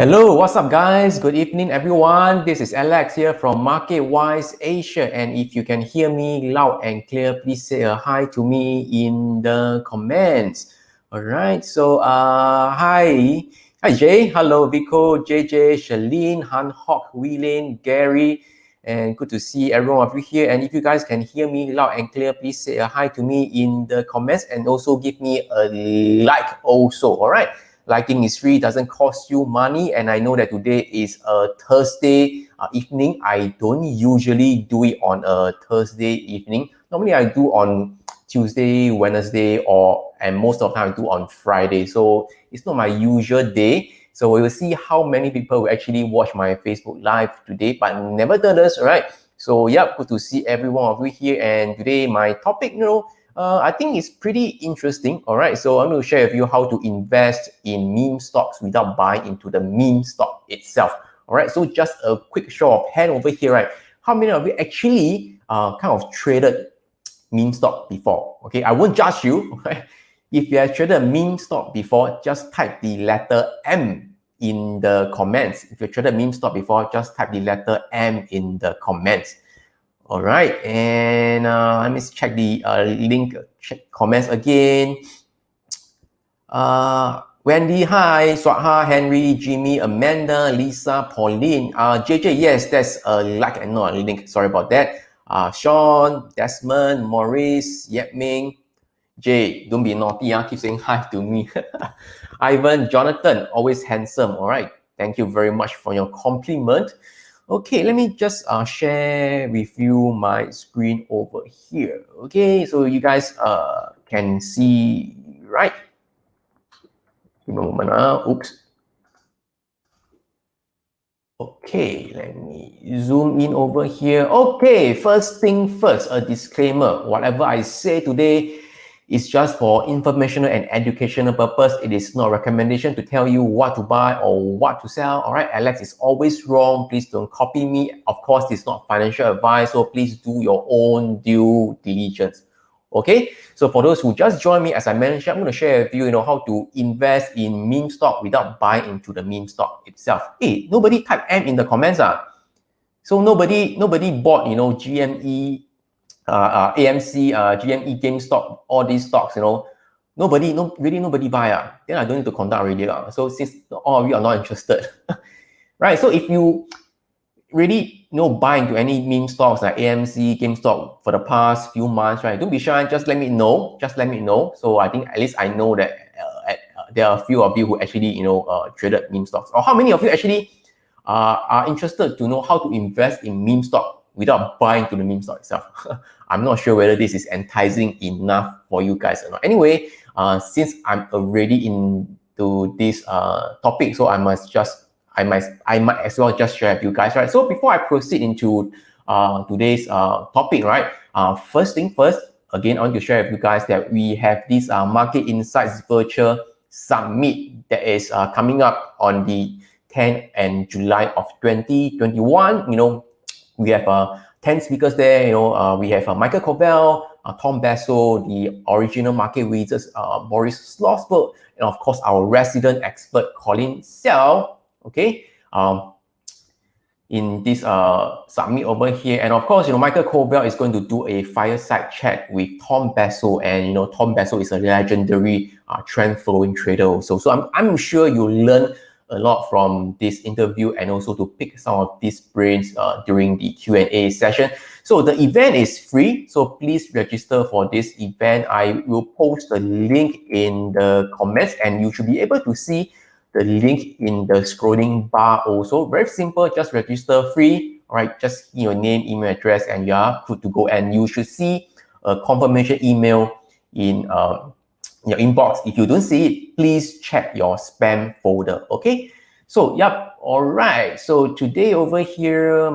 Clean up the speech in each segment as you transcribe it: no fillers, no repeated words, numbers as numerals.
Hello, what's up guys? Good evening everyone. This is Alex here from 𝗪𝗧𝗺𝗧 Asia, and if you can hear me loud and clear, please say a hi to me in the comments. All right, so hi Jay, hello Vico, JJ, Shalene, Han Hock, Wheeling, Gary, and good to see everyone of you here. And if you guys can hear me loud and clear, please say a hi to me in the comments and also give me a like also. All right. Liking is free, doesn't cost you money, and I know that today is a Thursday evening. I don't usually do it on a Thursday evening. Normally I do on Tuesday, Wednesday, and most of the time I do on Friday. So it's not my usual day. So we will see how many people will actually watch my Facebook Live today, but nevertheless, right? So yeah, good to see every one of you here. And today my topic, I think it's pretty interesting. All right, so I'm going to share with you how to invest in meme stocks without buying into the meme stock itself. All right, so just a quick show of hand over here, right? How many of you actually kind of traded meme stock before? Okay, I won't judge you. Okay? If you have traded a meme stock before, just type the letter M in the comments. If you traded a meme stock before, just type the letter M in the comments. All right, and let me check the link, check comments again. Wendy, hi. Swatha, Henry, Jimmy, Amanda, Lisa, Pauline, JJ, yes, that's a like and not a link. Sorry about that. Sean, Desmond, Maurice, Yep Ming, Jay, don't be naughty, keep saying hi to me. Ivan, Jonathan, always handsome. All right, thank you very much for your compliment. Okay, let me just share with you my screen over here. Okay, so you guys can see, right? Give me a moment. Oops. Okay, let me zoom in over here. Okay, first thing first, a disclaimer. Whatever I say today is just for informational and educational purpose. It is not a recommendation to tell you what to buy or what to sell. All right, Alex is always wrong. Please don't copy me. Of course, it's not financial advice, so please do your own due diligence. Okay, so for those who just joined me, as I mentioned, I'm going to share with you, how to invest in meme stock without buying into the meme stock itself. Hey, nobody type M in the comments. So nobody bought, GME, AMC, GME, Gamestop, all these stocks, nobody buy. Then I don't need to conduct already. So since all of you are not interested, right? So if you really buy into any meme stocks like AMC, GameStop for the past few months, right? Don't be shy. Just let me know. So I think at least I know that there are a few of you who actually traded meme stocks. Or how many of you actually are interested to know how to invest in meme stock without buying to the meme stock itself? I'm not sure whether this is enticing enough for you guys or not. Anyway, since I'm already into this topic, so I might as well just share with you guys, right? So before I proceed into today's topic, right? First thing first, again, I want to share with you guys that we have this Market Insights Virtual Summit that is coming up on the 10th and July of 2021. We have 10 speakers there. We have Michael Kovell, Tom Basso, the original market wizards, Boris Schlossberg, and of course our resident expert Colin Xiao. Okay, in this summit over here, and of course, Michael Kovell is going to do a fireside chat with Tom Basso, and Tom Basso is a legendary trend following trader also. So I'm sure you'll learn a lot from this interview and also to pick some of these brains during the Q&A session. So the event is free, so please register for this event. I will post the link in the comments, and you should be able to see the link in the scrolling bar also. Very simple, just register free. All right, just your name, email address, and you are good to go. And you should see a confirmation email in your inbox. If you don't see it, please check your spam folder. Okay, so all right, so today over here a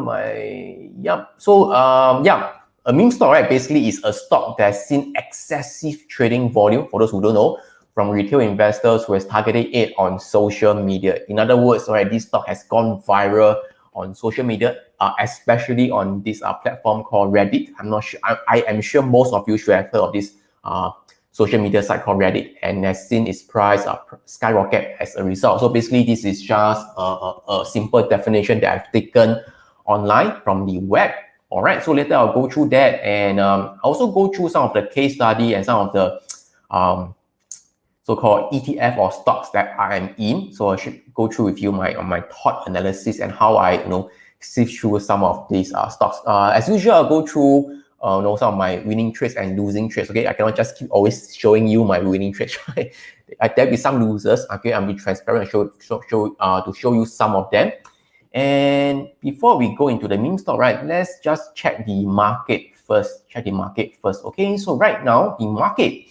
meme stock, right, basically is a stock that's seen excessive trading volume, for those who don't know, from retail investors who has targeted it on social media. In other words, right, this stock has gone viral on social media, especially on this platform called Reddit. I'm not sure. I am sure most of you should have heard of this social media site called Reddit, and has seen its price skyrocket as a result. So basically, this is just a simple definition that I've taken online from the web. All right, so later I'll go through that, and also go through some of the case study and some of the so-called ETF or stocks that I am in. So I should go through with you my thought analysis and how I sift through some of these stocks. As usual, I'll go through some of my winning trades and losing trades. Okay, I cannot just keep always showing you my winning trades. Right? There'll be some losers. Okay, I'll be transparent and to show you some of them. And before we go into the meme stock, right, let's just check the market first. Okay, so right now the market,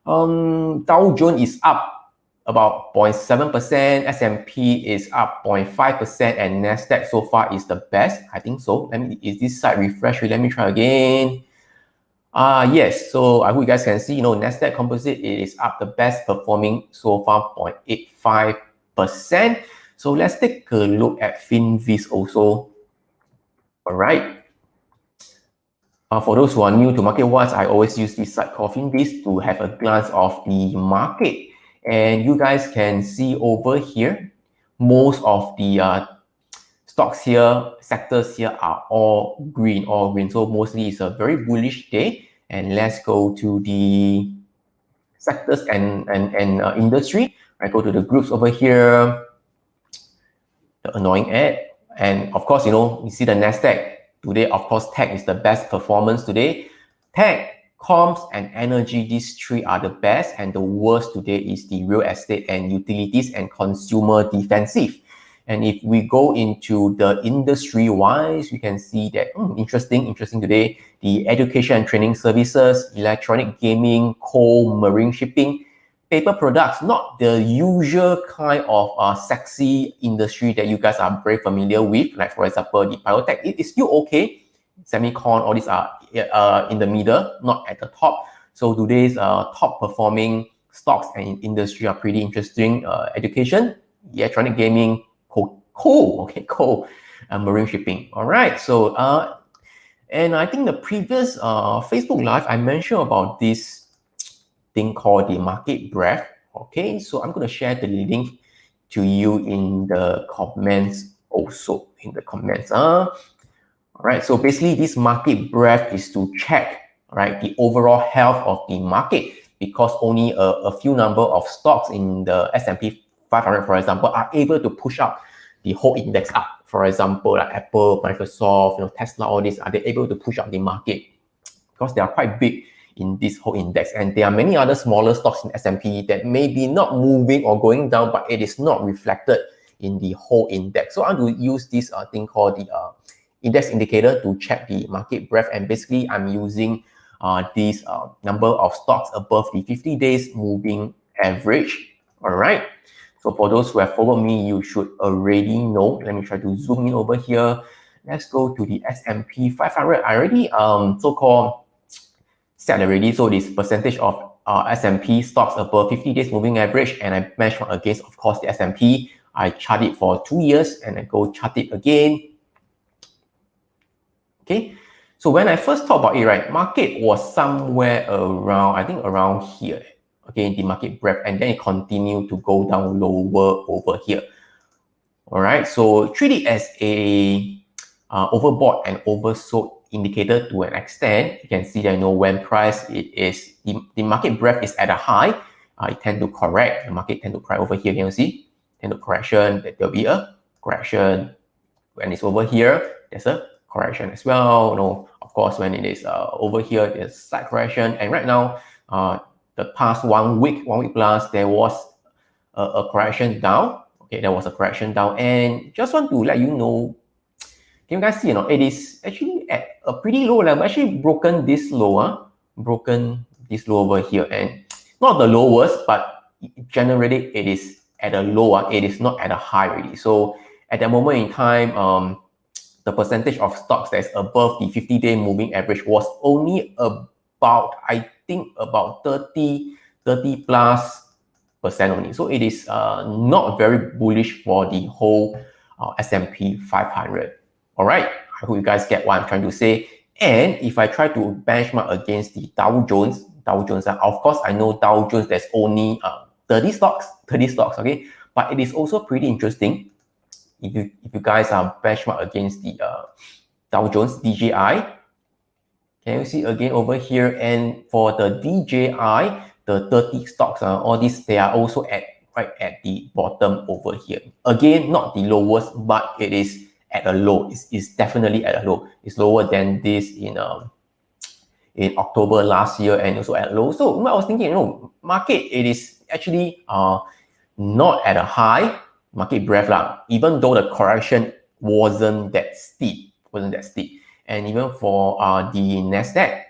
Dow Jones is up about 0.7%, S&P is up 0.5%, and Nasdaq so far is the best. I think so. Is this site refresh? Let me try again. Yes, so I hope you guys can see, Nasdaq Composite is up the best performing so far, 0.85%. So let's take a look at FinViz also. All right. For those who are new to MarketWatch, I always use this site called FinViz to have a glance of the market. And you guys can see over here, most of the stocks here, sectors here are all green. So mostly it's a very bullish day. And let's go to the sectors and industry. I go to the groups over here. The annoying ad. And of course, you see the Nasdaq. Today, of course, tech is the best performance today. Tech, comms, and energy, these three are the best. And the worst today is the real estate and utilities and consumer defensive. And if we go into the industry-wise, we can see that, interesting today, the education and training services, electronic gaming, coal, marine shipping, paper products, not the usual kind of sexy industry that you guys are very familiar with, like for example, the biotech, it is still okay. Semicon, all these are in the middle, not at the top. So today's top performing stocks and industry are pretty interesting. Education, electronic gaming, coal, marine shipping. All right, so and I think the previous Facebook Live, I mentioned about this thing called the market breadth. Okay, so I'm going to share the link to you in the comments also, all right, so basically this market breadth is to check, right, the overall health of the market, because only a few number of stocks in the S&P 500, for example, are able to push up the whole index up. For example, like Apple, Microsoft, Tesla, all these, are they able to push up the market because they are quite big in this whole index. And there are many other smaller stocks in S&P that may be not moving or going down, but it is not reflected in the whole index. So I'm going to use this thing called the index indicator to check the market breadth. And basically, I'm using this number of stocks above the 50 days moving average. All right. So for those who have followed me, you should already know. Let me try to zoom in over here. Let's go to the S&P 500. I already so-called set already. So this percentage of S&P stocks above 50 days moving average, and I benchmark against, of course, the S&P. I chart it for 2 years, and I go chart it again. Okay, so when I first talked about it, right, market was somewhere around, I think around here. Okay, the market breadth, and then it continued to go down lower over here. All right, so treat it as a overbought and oversold indicator to an extent. You can see that when price the market breadth is at a high, it tend to correct. The market tend to correct over here. Can you see? Tend to correction. There'll be a correction. When it's over here, there's a correction as well. Of course, when it is over here, there's slight correction. And right now, the past 1 week plus, there was a correction down. Okay, there was a correction down, and just want to let you know. Can you guys see, it is actually at a pretty low level, actually broken this low over here, and not the lowest, but generally it is at a low, it is not at a high already. So at that moment in time, the percentage of stocks that's above the 50-day moving average was only about, I think, about 30 plus % only. So it is not very bullish for the whole S&P 500. All right, I hope you guys get what I'm trying to say. And if I try to benchmark against the Dow Jones, of course, I know Dow Jones, there's only 30 stocks, okay? But it is also pretty interesting if you guys are benchmark against the Dow Jones, DJI. Can you see again over here? And for the DJI, the 30 stocks, all these, they are also right at the bottom over here. Again, not the lowest, but it is at a low. It's definitely at a low. It's lower than this in October last year, and also at low. So I was thinking, market, it is actually not at a high market breadth lah, even though the correction wasn't that steep. And even for the Nasdaq,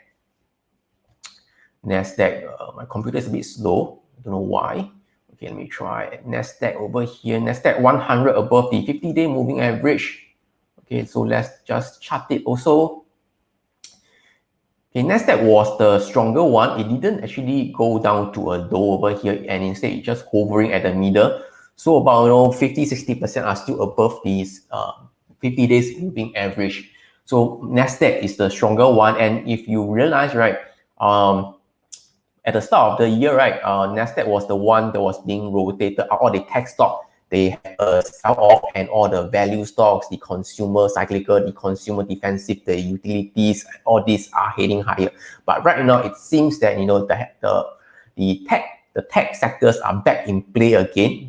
my computer is a bit slow. I don't know why. Okay, let me try Nasdaq over here. Nasdaq 100 above the 50-day moving average. Okay, so let's just chart it also. Okay, Nasdaq was the stronger one. It didn't actually go down to a low over here, and instead it's just hovering at the middle. So about 50-60% are still above these 50 days moving average. So Nasdaq is the stronger one, and if you realize, right, at the start of the year, right, Nasdaq was the one that was being rotated. All the tech stock, they had a sell off, and all the value stocks, the consumer cyclical, the consumer defensive, the utilities, all these are heading higher. But right now, it seems that the tech sectors are back in play again,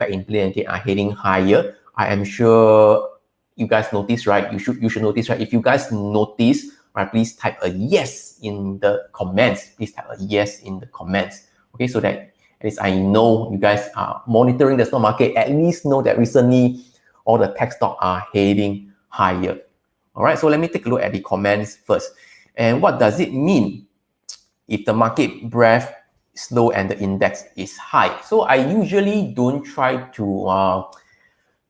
are heading higher. I am sure you guys notice, right? You should notice, right? If you guys notice, right, please type a yes in the comments. Okay, so that at least I know you guys are monitoring the stock market. At least know that recently all the tech stocks are heading higher. All right, so let me take a look at the comments first. And what does it mean if the market breadth is low and the index is high? So I usually don't try to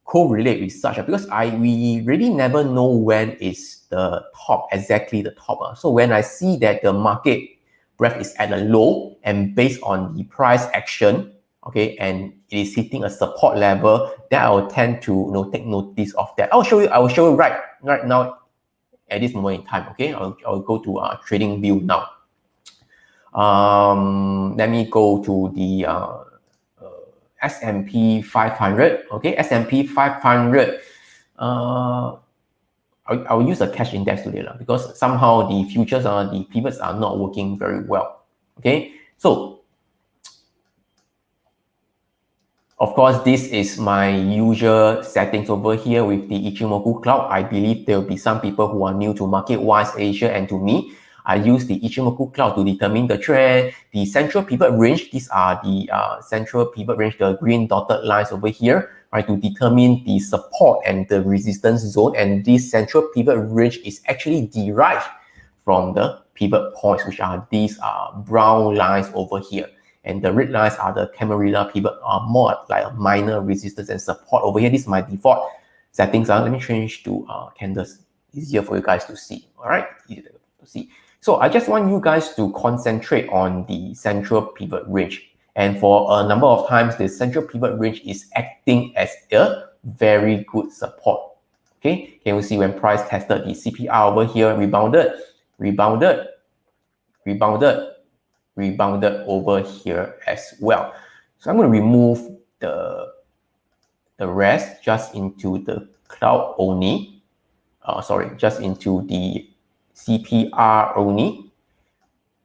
correlate with such, because we really never know when is the top, exactly the top. So when I see that the market breadth is at a low, and based on the price action, okay, and it is hitting a support level, then I will tend to take notice of that. I will show you right now at this moment in time. Okay, I'll go to trading view now. Let me go to the S&P 500. Okay, S&P 500. I'll use the cash index today because somehow the futures the pivots are not working very well. Okay, so of course this is my usual settings over here with the Ichimoku cloud. I believe there will be some people who are new to MarketWise Asia, and to me, I use the Ichimoku cloud to determine the trend, the central pivot range. These are the central pivot range, the green dotted lines over here, right, to determine the support and the resistance zone. And this central pivot range is actually derived from the pivot points, which are these brown lines over here. And the red lines are the Camarilla pivot, more like a minor resistance and support over here. This is my default settings. Let me change to candles, easier for you guys to see. All right, easier to see. So I just want you guys to concentrate on the central pivot range. And for a number of times, the central pivot range is acting as a very good support. Okay, can you see when price tested the CPR over here, rebounded over here as well. So I'm going to remove the rest just into the cloud only. Just into the CPR only.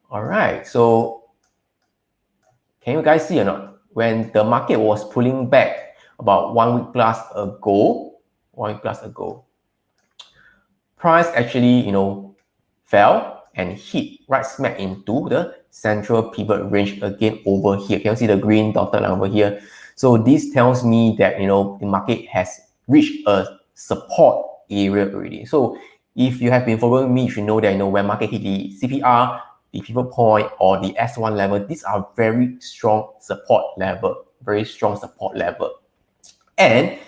All right, so can you guys see or not? When the market was pulling back about 1 week plus ago, price actually, fell and hit right smack into the central pivot range again over here. Can you see the green dotted line over here? So this tells me that, the market has reached a support area already. So if you have been following me, you should know that, when market hit the CPR, the pivot point, or the S1 level, these are very strong support level, And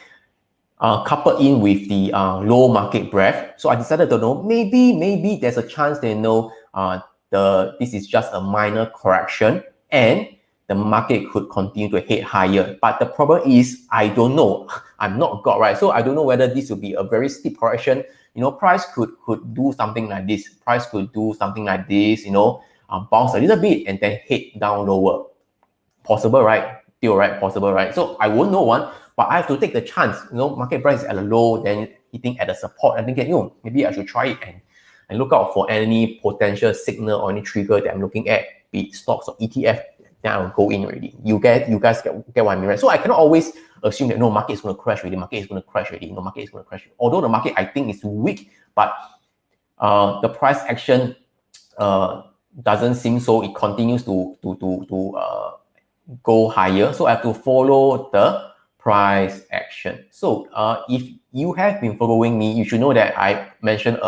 coupled in with the low market breadth, so I decided to know maybe there's a chance that this is just a minor correction, and the market could continue to head higher. But the problem is, I don't know. I'm not God, right? So I don't know whether this will be a very steep correction price could do something like this. Price could do something like this, bounce a little bit and then head down lower. Possible, right? Still, right? Possible, right? So I won't know one, but I have to take the chance. Market price is at a low, then hitting at a support. I think, maybe I should try it and look out for any potential signal or any trigger that I'm looking at, be it stocks or ETF. Then I'll go in already. You guys get what I mean, right? So I cannot always assume that market is going to crash already. Market is going to crash already. Market is going to crash. Although the market I think is weak, but the price action doesn't seem so. It continues to go higher. So I have to follow the price action. So if you have been following me, you should know that I mentioned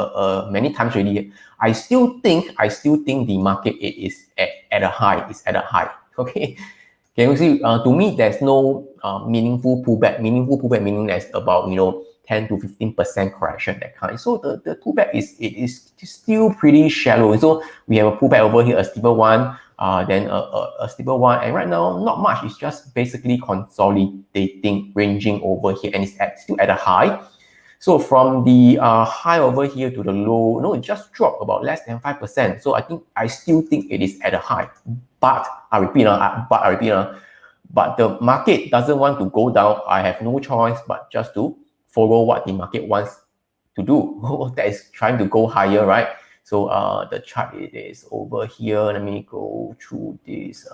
many times already. I still think the market is at a high. It's at a high. Okay. Can you see? To me, there's no meaningful pullback. Meaningful pullback meaning that's about 10 to 15% correction, that kind. So the pullback is still pretty shallow. So we have a pullback over here, a steeper one, then a steeper one, and right now not much. It's just basically consolidating, ranging over here, and it's still at a high. So from the high over here to the low, it just dropped about less than 5%. So I still think it is at a high. But I repeat, but the market doesn't want to go down. I have no choice but just to follow what the market wants to do. That is trying to go higher, right? So the chart is over here. Let me go through this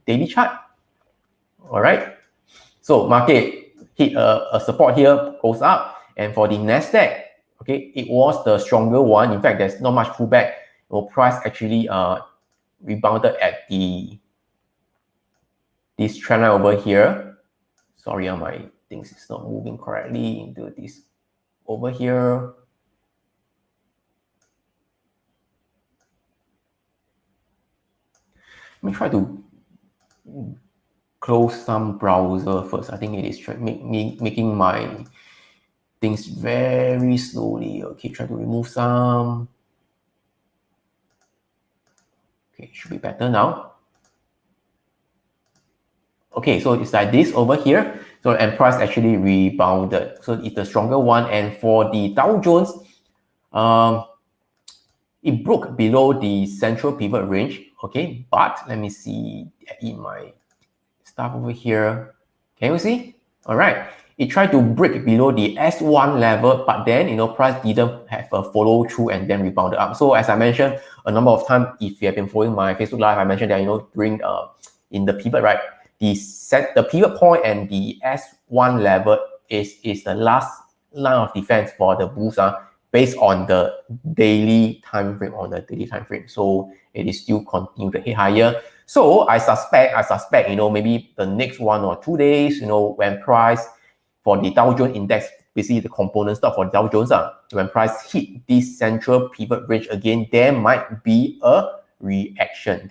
daily chart. All right. So market hit a support here, goes up. And for the Nasdaq, okay, it was the stronger one. In fact, there's not much pullback. Price actually rebounded at this trend line over here. Sorry, my things is not moving correctly into this over here. Let me try to close some browser first. I think it is making my things very slowly. Okay, try to remove some. Okay, should be better now. Okay, so it's like this over here. So and price actually rebounded. So it's the stronger one. And for the Dow Jones, it broke below the central pivot range. Okay, but let me see in my stuff over here. Can you see? All right. It tried to break below the S1 level, but then, price didn't have a follow through and then rebounded up. So as I mentioned a number of times, if you have been following my Facebook Live, I mentioned that, during in the pivot, right? The pivot point and the S1 level is the last line of defense for the bulls based on the daily time frame, So it is still continue to hit higher. So I suspect, maybe the next 1 or 2 days, when price for the Dow Jones index, basically the component stock for Dow Jones, when price hit this central pivot range again, there might be a reaction.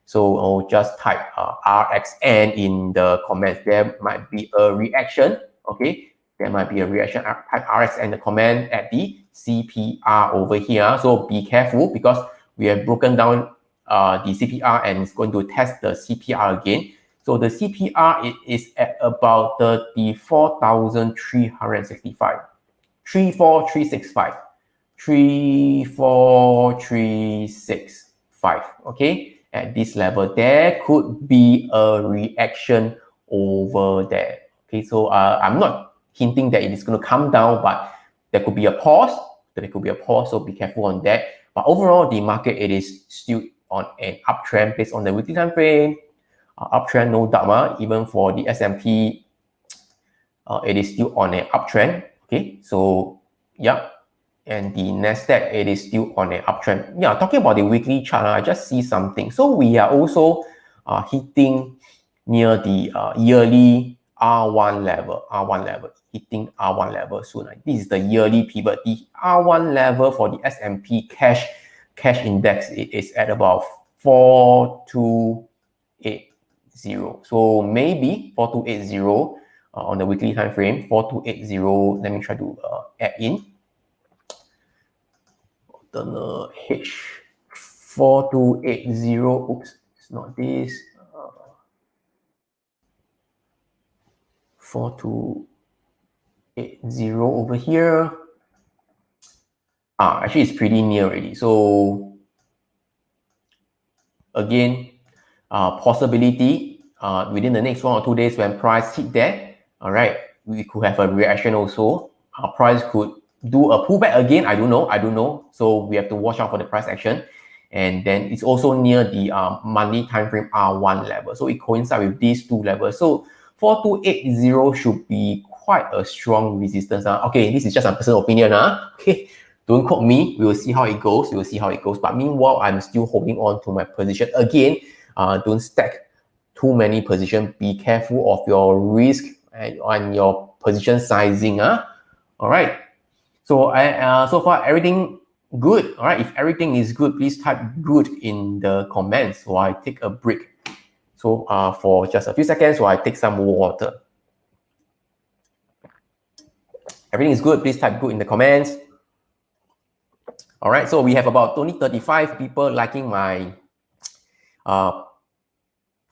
So just type RXN in the comments. There might be a reaction. Okay, there might be a reaction. Type RXN in the comment at the CPR over here. So be careful because we have broken down the CPR and it's going to test the CPR again. So the CPR is at about 34,365. 34365. 34365. Okay. At this level, there could be a reaction over there. Okay, so I'm not hinting that it is going to come down, but there could be a pause. So be careful on that. But overall, the market, it is still on an uptrend based on the weekly time frame. Uptrend, no doubt. Even for the S&P, it is still on an uptrend. Okay, so yeah. And the Nasdaq, it is still on an uptrend. Yeah, talking about the weekly chart, I just see something. So we are also hitting near the yearly R1 level. Hitting R1 level soon. This is the yearly pivot. The R1 level for the S&P cash index, it is at about 4280. So maybe 4280 on the weekly time frame. 4280. Let me try to add in. The H 4280. Oops, it's not this. 4280 over here. Actually it's pretty near already. So again, possibility within the next 1 or 2 days when price hit there, all right, we could have a reaction also. Price could do a pullback again. I don't know. So we have to watch out for the price action. And then it's also near the monthly time frame R1 level. So it coincides with these two levels. So 4280 should be quite a strong resistance. Okay, this is just a personal opinion. Okay, don't quote me. We will see how it goes. But meanwhile, I'm still holding on to my position. Again, don't stack too many positions. Be careful of your risk and your position sizing. All right. So so far everything good. All right. If everything is good, please type good in the comments while I take a break. So for just a few seconds while I take some water. Everything is good. Please type good in the comments. All right. So we have about 35 people liking my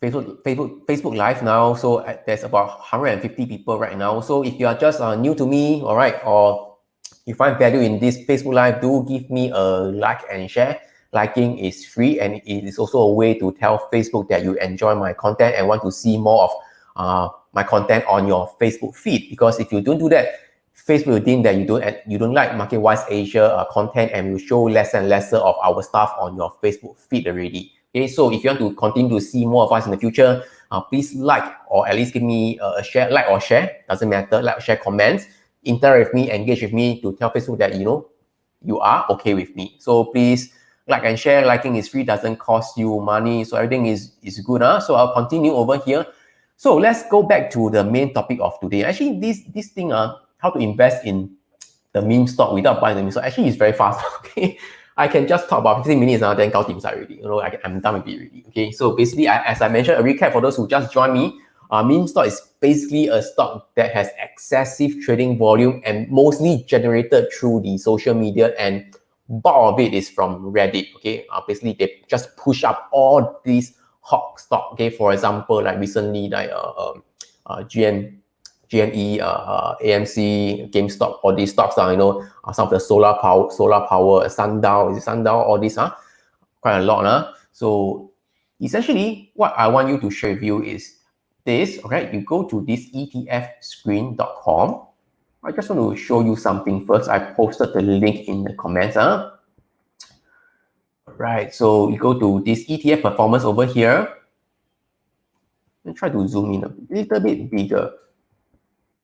Facebook Live now. So there's about 150 people right now. So if you are just new to me, all right, or you find value in this Facebook Live, do give me a like and share. Liking is free, and it is also a way to tell Facebook that you enjoy my content and want to see more of my content on your Facebook feed. Because if you don't do that, Facebook will think that you don't like MarketWise Asia content, and will show less and lesser of our stuff on your Facebook feed already. Okay, so if you want to continue to see more of us in the future, please like or at least give me a share, like or share, doesn't matter, like or share, comments, interact with me, engage with me to tell Facebook that you are okay with me. So please like and share. Liking is free, doesn't cost you money, so everything is good. So I'll continue over here. So let's go back to the main topic of today. Actually, this thing, how to invest in the meme stock without buying the meme stock, actually is very fast. Okay, I can just talk about 15 minutes now, then go inside already. I'm done with it already. Okay, so basically, as I mentioned, a recap for those who just joined me. Meme stock is basically a stock that has excessive trading volume and mostly generated through the social media, and bulk of it is from Reddit. Okay, basically they just push up all these hot stock. Okay, for example, like recently, like GME, AMC, Gamestop, all these stocks are, some of the solar power, Sundown, all these, quite a lot. So essentially, what I want you to share with you is this. Okay, you go to this etfscreen.com. I just want to show you something first. I posted the link in the comments. Right, so you go to this ETF performance over here. Let me try to zoom in a little bit bigger.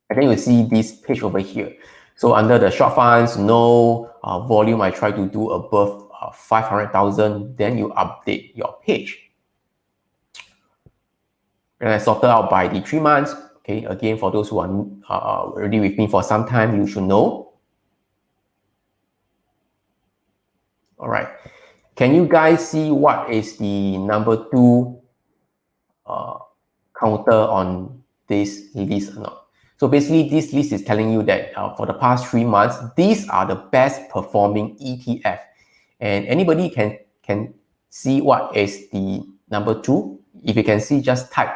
And then you see this page over here. So under the short funds, no volume, I try to do above 500,000. Then you update your page. And I sorted out by the 3 months. Okay, again, for those who are already with me for some time, you should know. All right. Can you guys see what is the number 2 counter on this list or not? So basically, this list is telling you that for the past 3 months, these are the best performing ETF. And anybody can see what is the number 2. If you can see, just type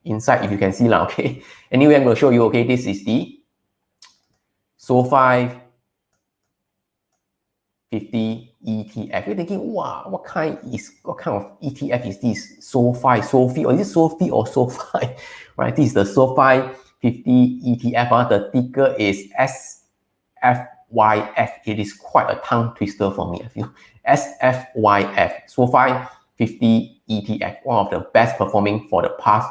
inside if you can see now. Okay. Anyway, I'm going to show you. Okay, this is the 𝗀𝘂 50 ETF. You're thinking, wow, what kind of ETF is this? 𝗀𝘂, or is it 𝗀𝘂 or 𝗀𝘂? Right, this is the 𝗀𝘂 50 ETF. The ticker is SFYF. It is quite a tongue twister for me, I feel. SFYF, 𝗀𝘂 50 ETF, one of the best performing for the past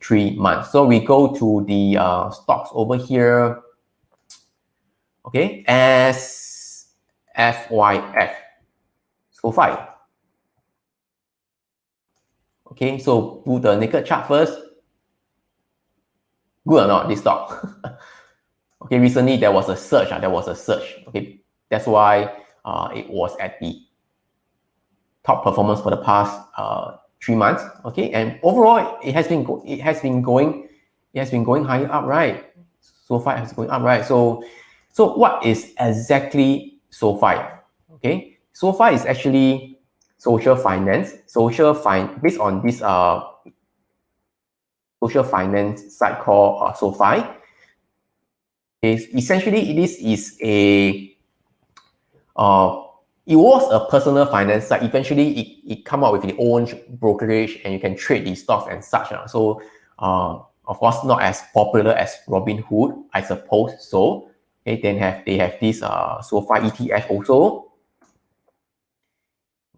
3 months. So we go to the stocks over here. Okay, SFYF, 𝗀𝘂. Okay, so do the naked chart first. Good or not, this stock? Okay, recently there was a surge. Okay, that's why it was at the top performance for the past 3 months. Okay, and overall it has been going higher up, right? 𝗀𝘂 has been going up, right? So what is exactly 𝗀𝘂? Okay, 𝗀𝘂 is actually social finance. Based on this social finance site called 𝗀𝘂. Essentially, this is a it was a personal finance site. Eventually, it come out with its own brokerage, and you can trade these stocks and such. So, of course, not as popular as Robinhood, I suppose so. Okay, then they have this 𝗀𝘃 ETF also.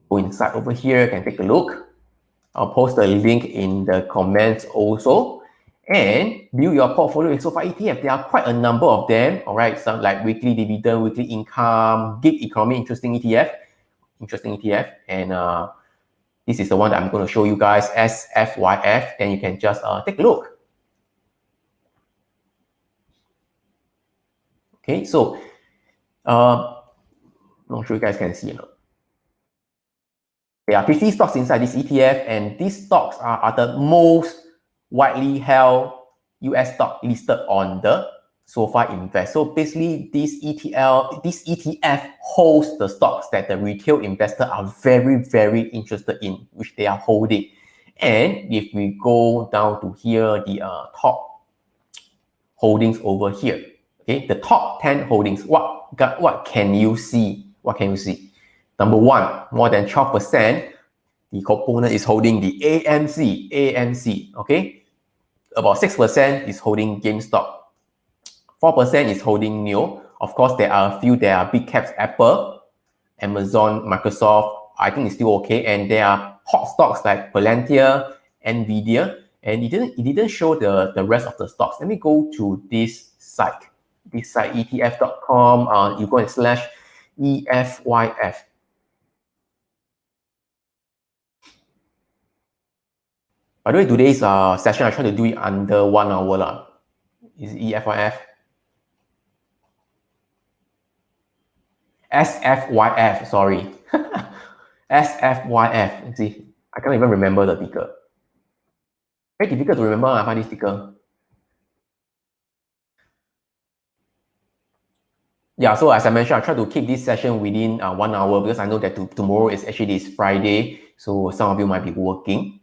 Go inside over here, you can take a look. I'll post the link in the comments also. And build your portfolio with 𝗀𝘃 ETF. There are quite a number of them. All right, some like weekly dividend, weekly income, gig economy, interesting ETF. And this is the one that I'm going to show you guys, SFYF. Then you can just take a look. Okay, so not sure you guys can see. There are 50 stocks inside this ETF, and these stocks are the most widely held US stock listed on the 𝗀𝘃 Invest. So basically, this ETF holds the stocks that the retail investors are very, very interested in, which they are holding. And if we go down to here, the top holdings over here, okay, the top 10 holdings, what can you see? What can you see? Number one, more than 12%, the component is holding the AMC, okay? About 6% is holding Gamestop. 4% is holding NIO. Of course, there are a few, there are big caps, Apple, Amazon, Microsoft, I think it's still okay. And there are hot stocks like Palantir, Nvidia, and it didn't show the rest of the stocks. Let me go to this site, ETF.com, you go and slash EFYF. By the way, today's session, I try to do it under 1 hour. Is EFYF? SFYF, sorry. SFYF. See, I can't even remember the ticker. Very difficult to remember, I find this ticker. Yeah, so as I mentioned, I try to keep this session within 1 hour because I know that tomorrow is actually this Friday, so some of you might be working.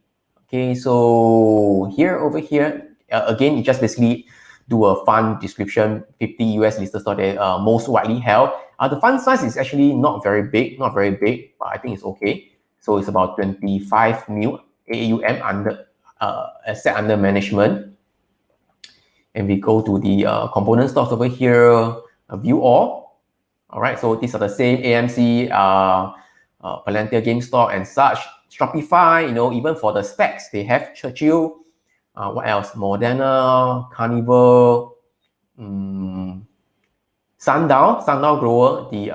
Okay, so over here, again, you just basically do a fund description, 50 US listed stock that most widely held. The fund size is actually not very big, but I think it's okay. So it's about 25 mil AUM under asset under management. And we go to the component stocks over here, view all. All right, so these are the same AMC, Palantir, Gamestop, and such. Shopify, even for the specs, they have Churchill. What else? Moderna, Carnival, Sundown Grower, the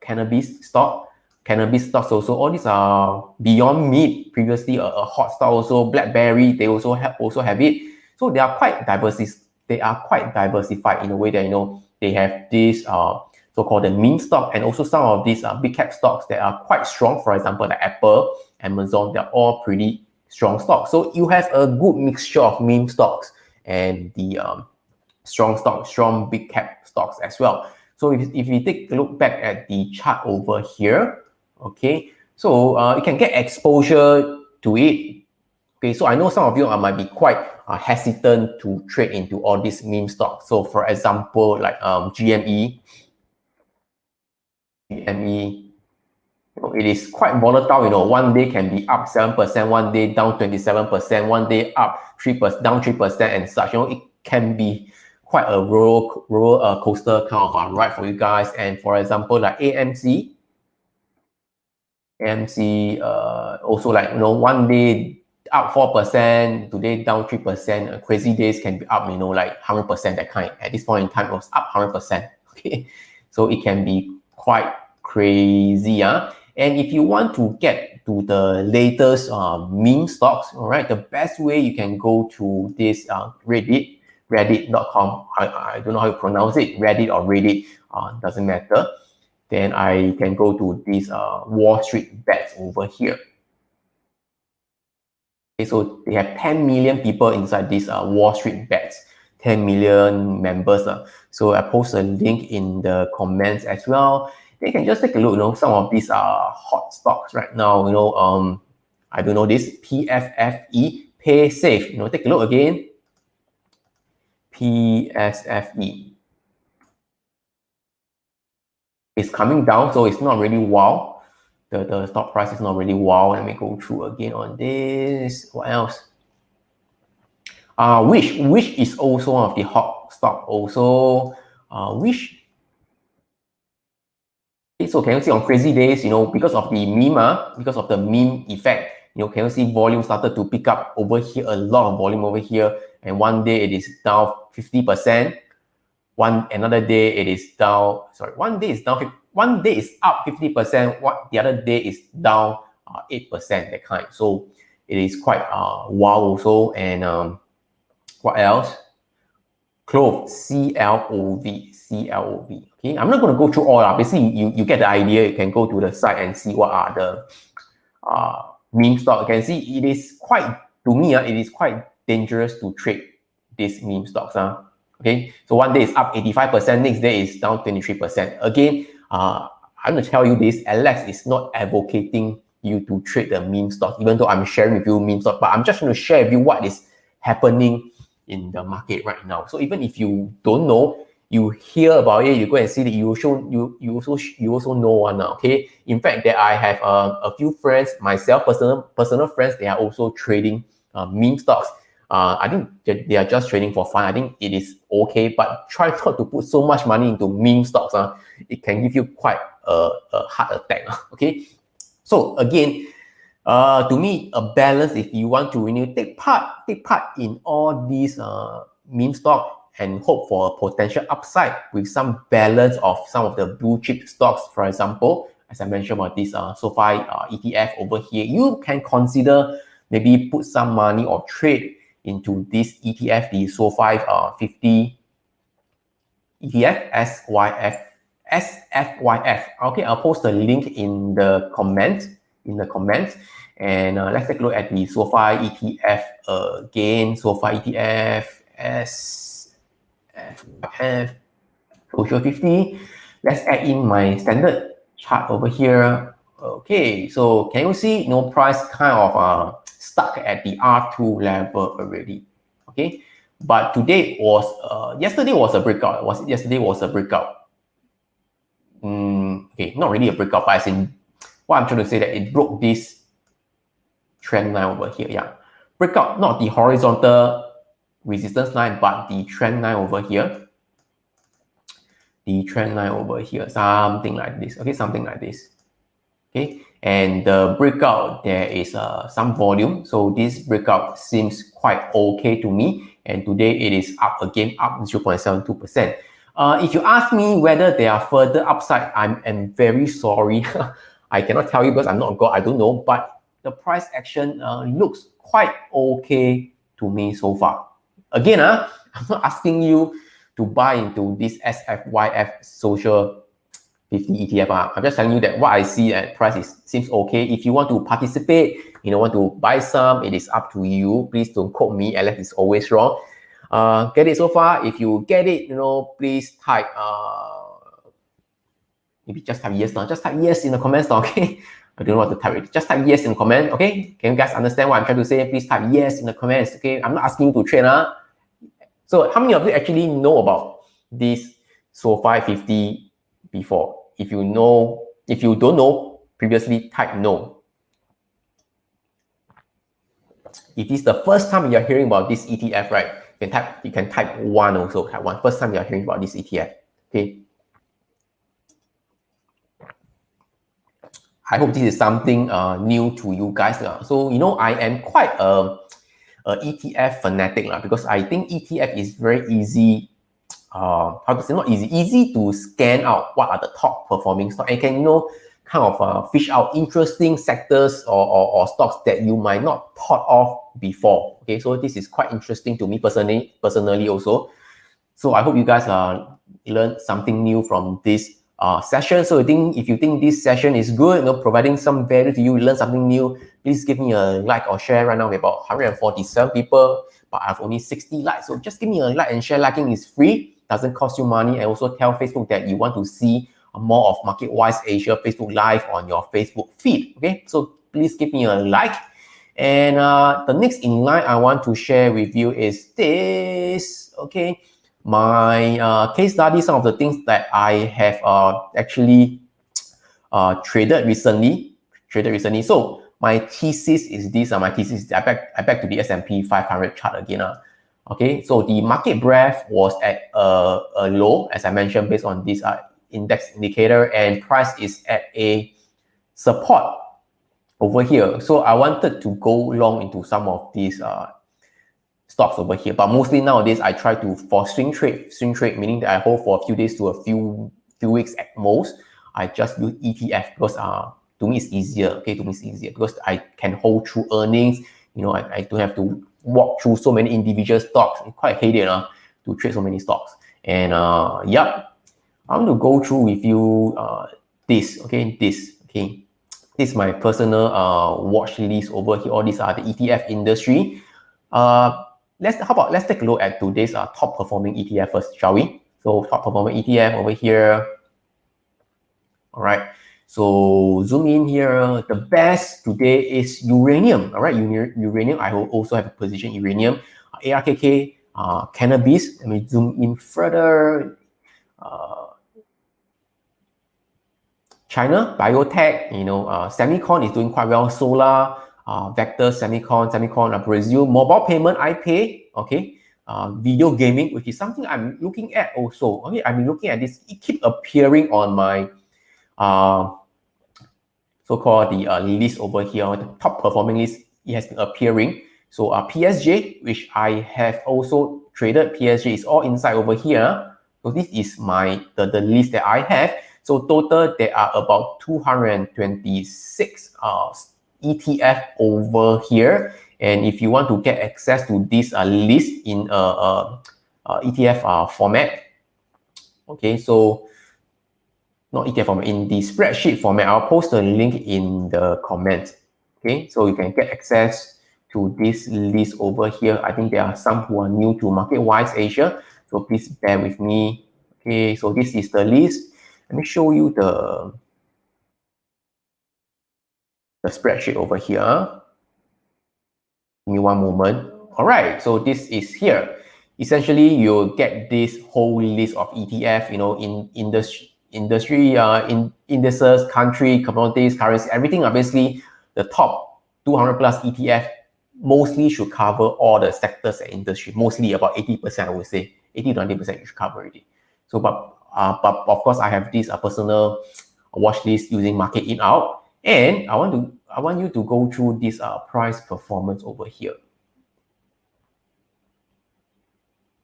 cannabis stocks also. All these are Beyond Meat, previously a hot stock also. BlackBerry, they also have it. So they are quite diversified in a way that they have this so-called the meme stock, and also some of these big cap stocks that are quite strong. For example, like Apple, Amazon, they're all pretty strong stocks. So you have a good mixture of meme stocks and the strong big cap stocks as well. So if you take a look back at the chart over here, okay, so you can get exposure to it. Okay, so I know some of you might be quite hesitant to trade into all these meme stocks. So for example, like GME, it is quite volatile. One day can be up 7%, one day down 27%, one day up 3%, down 3%, and such. It can be quite a roller coaster kind of ride for you guys. And for example, like AMC, also like one day up 4%, today down 3%. Crazy days can be up, like 100%. That kind. At this point in time, it was up 100%. Okay, so it can be quite crazy. And if you want to get to the latest meme stocks, all right, the best way you can go to this reddit.com. I don't know how you pronounce it, Reddit or Reddit, doesn't matter. Then I can go to this Wall Street Bets over here. Okay, so they have 10 million people inside this Wall Street Bets, 10 million members. So I post a link in the comments as well. They can just take a look. Some of these are hot stocks right now. I don't know this PFFE, Pay Safe. Take a look again. PSFE. It's coming down, so it's not really wow. The stock price is not really wow. Let me go through again on this. What else? 𝗁𝗧 is also one of the hot stock also. 𝗁𝗧. So can you see on crazy days, because of the meme, because of the meme effect, can you see volume started to pick up over here, a lot of volume over here, and one day it is down 50%. Another day it is down, one day is down, one day is up 50%, the other day is down 8%, that kind. So it is quite wow also. And what else? 𝗀𝘁, 𝗀𝘂𝘆𝗶. Okay, I'm not going to go through all. Basically, you get the idea. You can go to the site and see what are the meme stock. You can see it is quite, to me, it is quite dangerous to trade these meme stocks. Okay, so one day is up 85%, next day is down 23%. Again, I'm going to tell you this, Alex is not advocating you to trade the meme stock, even though I'm sharing with you meme stock, but I'm just going to share with you what is happening in the market right now. So even if you don't know, you hear about it, you go and see that you also know one now. Okay, in fact, that I have a few friends, myself, personal friends, they are also trading meme stocks. I think they are just trading for fun. I think it is okay, but try not to put so much money into meme stocks. It can give you quite a heart attack. Okay, so again, to me, a balance, if you want to renew, take part in all these meme stock and hope for a potential upside with some balance of some of the blue chip stocks. For example, as I mentioned about this SoFi ETF over here, you can consider maybe put some money or trade into this ETF, the SoFi 50 ETF, SFYF. Okay, I'll post the link in the comments. And let's take a look at the SoFi ETF again. SoFi ETF, SFYF, Social 50. Let's add in my standard chart over here. Okay, so can you see, price kind of stuck at the R2 level already. Okay, but today was, yesterday was a breakout. Yesterday was a breakout. Okay, not really a breakout, but as in, what I'm trying to say that it broke this trend line over here. Yeah, breakout, not the horizontal resistance line, but the trend line over here. The trend line over here, something like this. Okay, something like this. Okay, and the breakout, there is some volume. So this breakout seems quite okay to me. And today it is up again, up 0.72%. If you ask me whether there are further upside, I'm very sorry. I cannot tell you because I'm not God, I don't know. But the price action looks quite okay to me so far. Again, I'm not asking you to buy into this SFYF Social 50 ETF. I'm just telling you that what I see at price seems okay. If you want to participate, want to buy some, it is up to you. Please don't quote me. Alex is always wrong. Get it so far? If you get it, please type maybe just type yes now. Just type yes in the comments now, okay? I don't know what to type. Just type yes in the comment, okay? Can you guys understand what I'm trying to say? Please type yes in the comments, okay? I'm not asking you to trade. So how many of you actually know about this SoFi 50 before? If you don't know, previously type no. If it's the first time you're hearing about this ETF, right? You can type one also. Type one. First time you're hearing about this ETF. Okay. I hope this is something new to you guys. So I am quite a ETF fanatic because I think ETF is very easy. How to say, not easy to scan out what are the top performing stocks, and can kind of fish out interesting sectors or stocks that you might not thought of before. Okay, so this is quite interesting to me personally also. So I hope you guys learned something new from this session. So if you think this session is good, providing some value to you, learn something new, please give me a like or share. Right now we're about 147 people, but I have only 60 likes. So just give me a like and share. Liking is free, doesn't cost you money, and also tell Facebook that you want to see more of MarketWise Asia Facebook Live on your Facebook feed. Okay, so please give me a like. And the next in line I want to share with you is this. Okay, my case study, some of the things that I have actually traded recently. So my thesis is this. My thesis is I back to the S&P 500 chart again. Okay, so the market breadth was at a low, as I mentioned, based on this index indicator, and price is at a support over here. So I wanted to go long into some of these stocks over here, but mostly nowadays I try to for swing trade, meaning that I hold for a few days to a few weeks at most. I just use ETF because to me it's easier. Okay, to me it's easier because I can hold through earnings. You know, I don't have to walk through so many individual stocks. It's quite headache to trade so many stocks. And yep, I'm going to go through with you this. Okay, this is my personal watch list over here. All these are the ETF industry. Let's take a look at today's top performing ETF first, shall we? So top performing ETF over here. All right. So zoom in here. The best today is uranium. All right, uranium. I will also have a position uranium. 𝗀𝗃𝗃𝗀𝗃, cannabis. Let me zoom in further. China, biotech, you know, semicon is doing quite well. Solar, vector, semicon, Brazil, mobile payment, iPay, okay. Video gaming, which is something I'm looking at also. Okay, I've been looking at this. It keep appearing on my so-called the list over here, the top performing list. It has been appearing. So 𝗶𝘁𝘃𝗀𝘁, which I have also traded. 𝗶𝘁𝘃 is all inside over here. So this is my the list that I have. So total, there are about 226 ETF over here. And if you want to get access to this list in ETF format, okay, so not ETF format, in the spreadsheet format, I'll post a link in the comments. Okay, so you can get access to this list over here. I think there are some who are new to MarketWise Asia, so please bear with me. Okay, so this is the list. Let me show you the spreadsheet over here. Give me one moment. All right, so this is here. Essentially, you'll get this whole list of ETF, you know, in industry, indices, country, commodities, currency, everything. Obviously, the top 200 plus ETF mostly should cover all the sectors and industry. Mostly about 80%, I would say. 80 to 90% you should cover already. So, but of course, I have this personal watch list using market in out, and I want you to go through this price performance over here.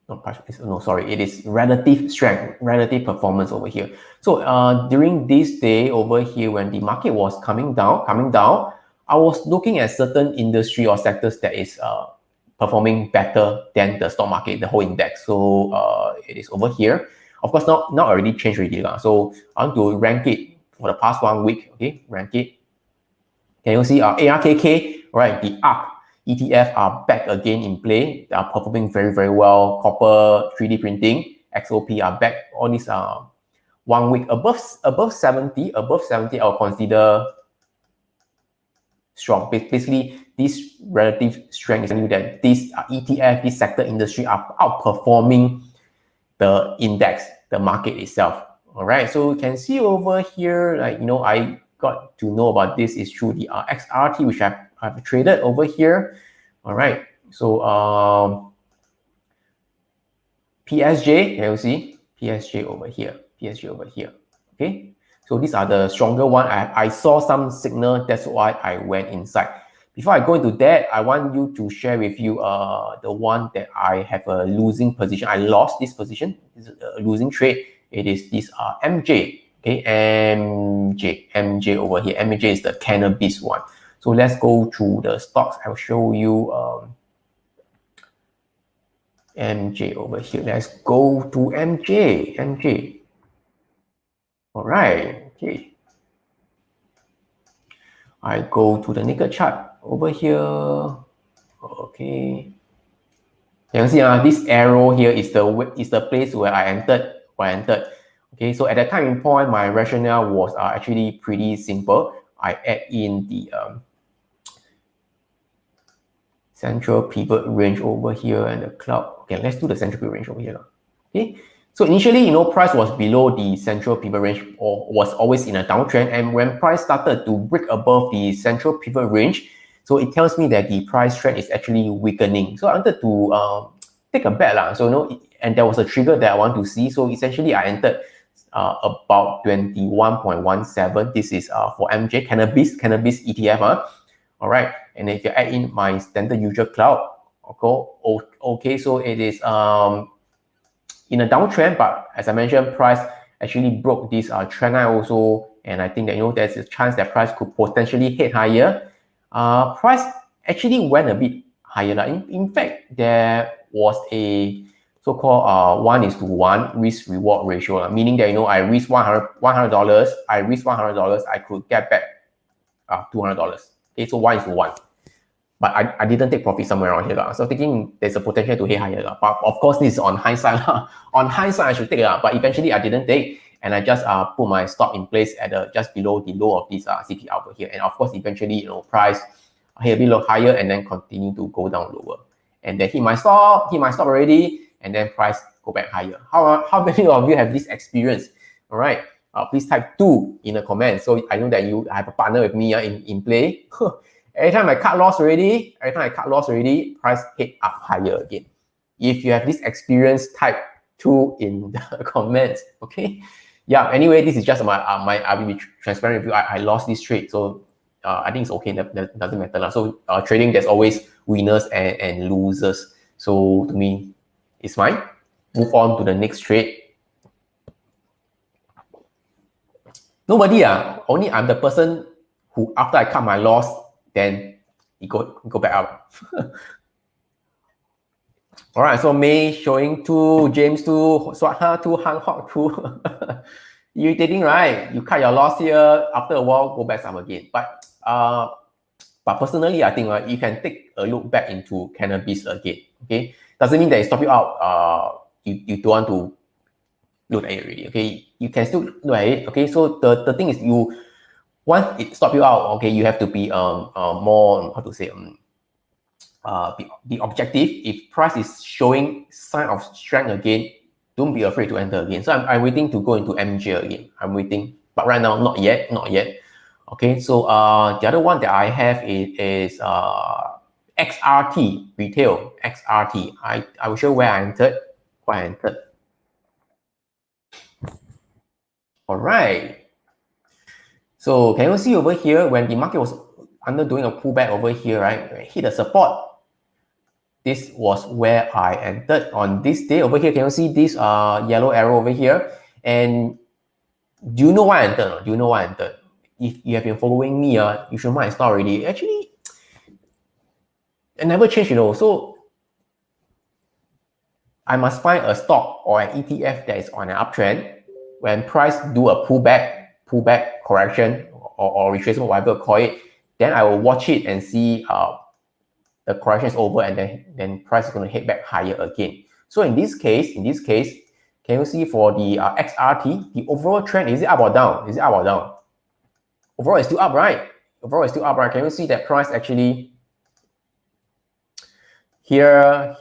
No, sorry, it is relative strength, relative performance over here. So during this day over here, when the market was coming down, I was looking at certain industry or sectors that is performing better than the stock market, the whole index. So it is over here. Of course, now already changed already. So I want to rank it for the past 1 week. Okay, rank it. Can you see 𝗀𝗃𝗃𝗀, right? The ARK ETF are back again in play. They are performing very, very well. Copper, 3D printing, XOP are back. All these are 1 week above 70. Above 70, I'll consider strong. Basically, this relative strength is telling you that this ETF, this sector industry are outperforming the index, the market itself. All right, so you can see over here, like, you know, I got to know about this is through the XRT, which I've traded over here. All right, so 𝗶𝘁𝘃, can you see 𝗶𝘁𝘃 over here, 𝗶𝘁𝘃 over here. Okay, so these are the stronger one. I saw some signal, that's why I went inside. Before I go into that, I want you to share with you the one that I have a losing position. I lost this position. This is a losing trade. It is this MJ. Okay, MJ over here. MJ is the cannabis one. So let's go through the stocks. I'll show you MJ over here. Let's go to MJ. All right. Okay. I go to the naked chart over here. Okay. You can see this arrow here is the place where I entered. Okay, so at that time in point, my rationale was actually pretty simple. I add in the central pivot range over here and the cloud. Okay, let's do the central pivot range over here. Okay, so initially, price was below the central pivot range or was always in a downtrend. And when price started to break above the central pivot range, so it tells me that the price trend is actually weakening. So I wanted to take a bet lah. So and there was a trigger that I want to see. So essentially, I entered about 21.17. This is for MJ cannabis ETF. All right, and if you add in my standard usual cloud, okay, so it is in a downtrend, but as I mentioned, price actually broke this trend line also, and I think that there's a chance that price could potentially hit higher. Price actually went a bit higher. In fact, there was a so-called 1:1 risk-reward ratio, meaning that I risk $100, I could get back $200. Okay, so 1:1. But I didn't take profit somewhere around here. So thinking there's a potential to hit higher. But of course, this is on hindsight. On hindsight, I should take it. But eventually, I didn't take. And I just put my stop in place at just below the low of this CP over here. And of course, eventually, price hit a bit higher and then continue to go down lower. And then hit my stop already. And then price go back higher. How many of you have this experience? All right. Please type 2 in the comments. So I know that you have a partner with me in play. Every time I cut loss already, price hit up higher again. If you have this experience, type 2 in the comments. Okay. Yeah. Anyway, this is just I will be transparent with you. I lost this trade, so I think it's okay. That doesn't matter. So trading, there's always winners and losers. So to me, it's fine. Move on to the next trade. Nobody. Only I'm the person who, after I cut my loss, then it go back up. All right, so May showing 2, James 2, Swatha 2, Hanhok 2. Irritating, right? You cut your loss here, after a while, go back up again. But personally, I think you can take a look back into cannabis again. Okay, doesn't mean that it stop you out. You don't want to look at it already. Okay, you can still look at it. Okay, so the thing is, once it stop you out, okay, you have to be more, how to say, be objective. If price is showing sign of strength again, don't be afraid to enter again. So I'm waiting to go into MJ again. I'm waiting, but right now not yet. Okay, so the other one that I have is XRT retail. XRT. I will show where I entered. All right. So can you see over here when the market was doing a pullback over here, right? Hit the support. This was where I entered on this day over here. Can you see this yellow arrow over here? And do you know why I entered? If you have been following me, you should know my start already. Actually, it never changed, So I must find a stock or an ETF that is on an uptrend. When price do a pullback correction or retracement, whatever you call it, then I will watch it and see the correction is over, and then price is going to head back higher again. So in this case, can you see for the XRT, the overall trend, is it up or down? Overall, it's still up, right? Can you see that price actually here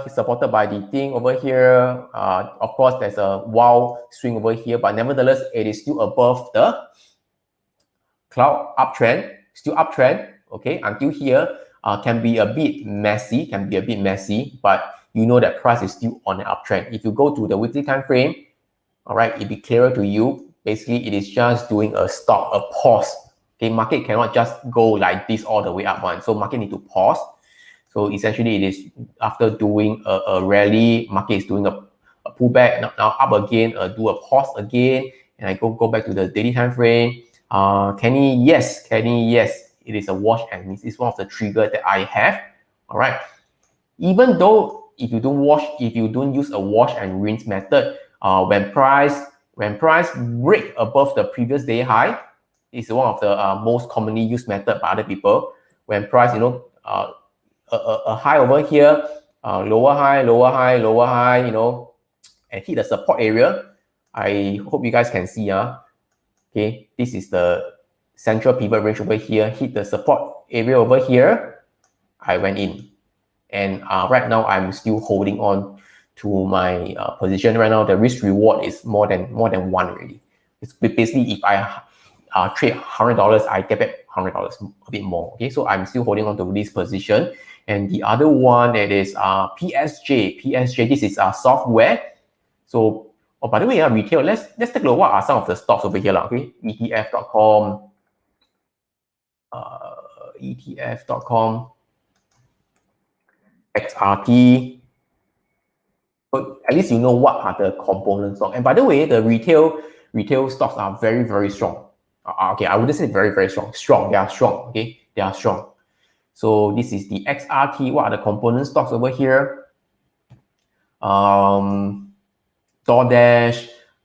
supported by the thing over here? Of course, there's a wild swing over here, but nevertheless, it is still above the cloud uptrend, still uptrend. Okay, until here, can be a bit messy, but you know that price is still on an uptrend. If you go to the weekly time frame, all right, it'll be clearer to you. Basically, it is just doing a stop, a pause. Okay, market cannot just go like this all the way up one. So market need to pause. So essentially, it is after doing a rally, market is doing a pullback, now up again, do a pause again, and I go back to the daily time frame. Kenny, yes, it is a wash and miss. It's one of the trigger that I have. All right. Even though if you don't use a wash and rinse method, when price break above the previous day high, it's one of the most commonly used method by other people. When price, a high over here, lower high, and hit the support area. I hope you guys can see. Okay, this is the central pivot range over here, hit the support area over here. I went in, and right now I'm still holding on to my position right now, the risk reward is more than one already. It's basically if I trade $100, I get back $100, a bit more. Okay, so I'm still holding on to this position. And the other one, it is 𝗶ℎ𝘃. 𝗶ℎ𝘃, this is software. So, oh, by the way, retail, let's take a look what are some of the stocks over here. Okay, ETF.com, ETF.com, XRT. So at least you know what are the component stocks. And by the way, the retail stocks are very, very strong. Okay, I wouldn't say very, very strong. Strong, they are strong. Okay, they are strong. So this is the XRT. What are the component stocks over here? DoorDash,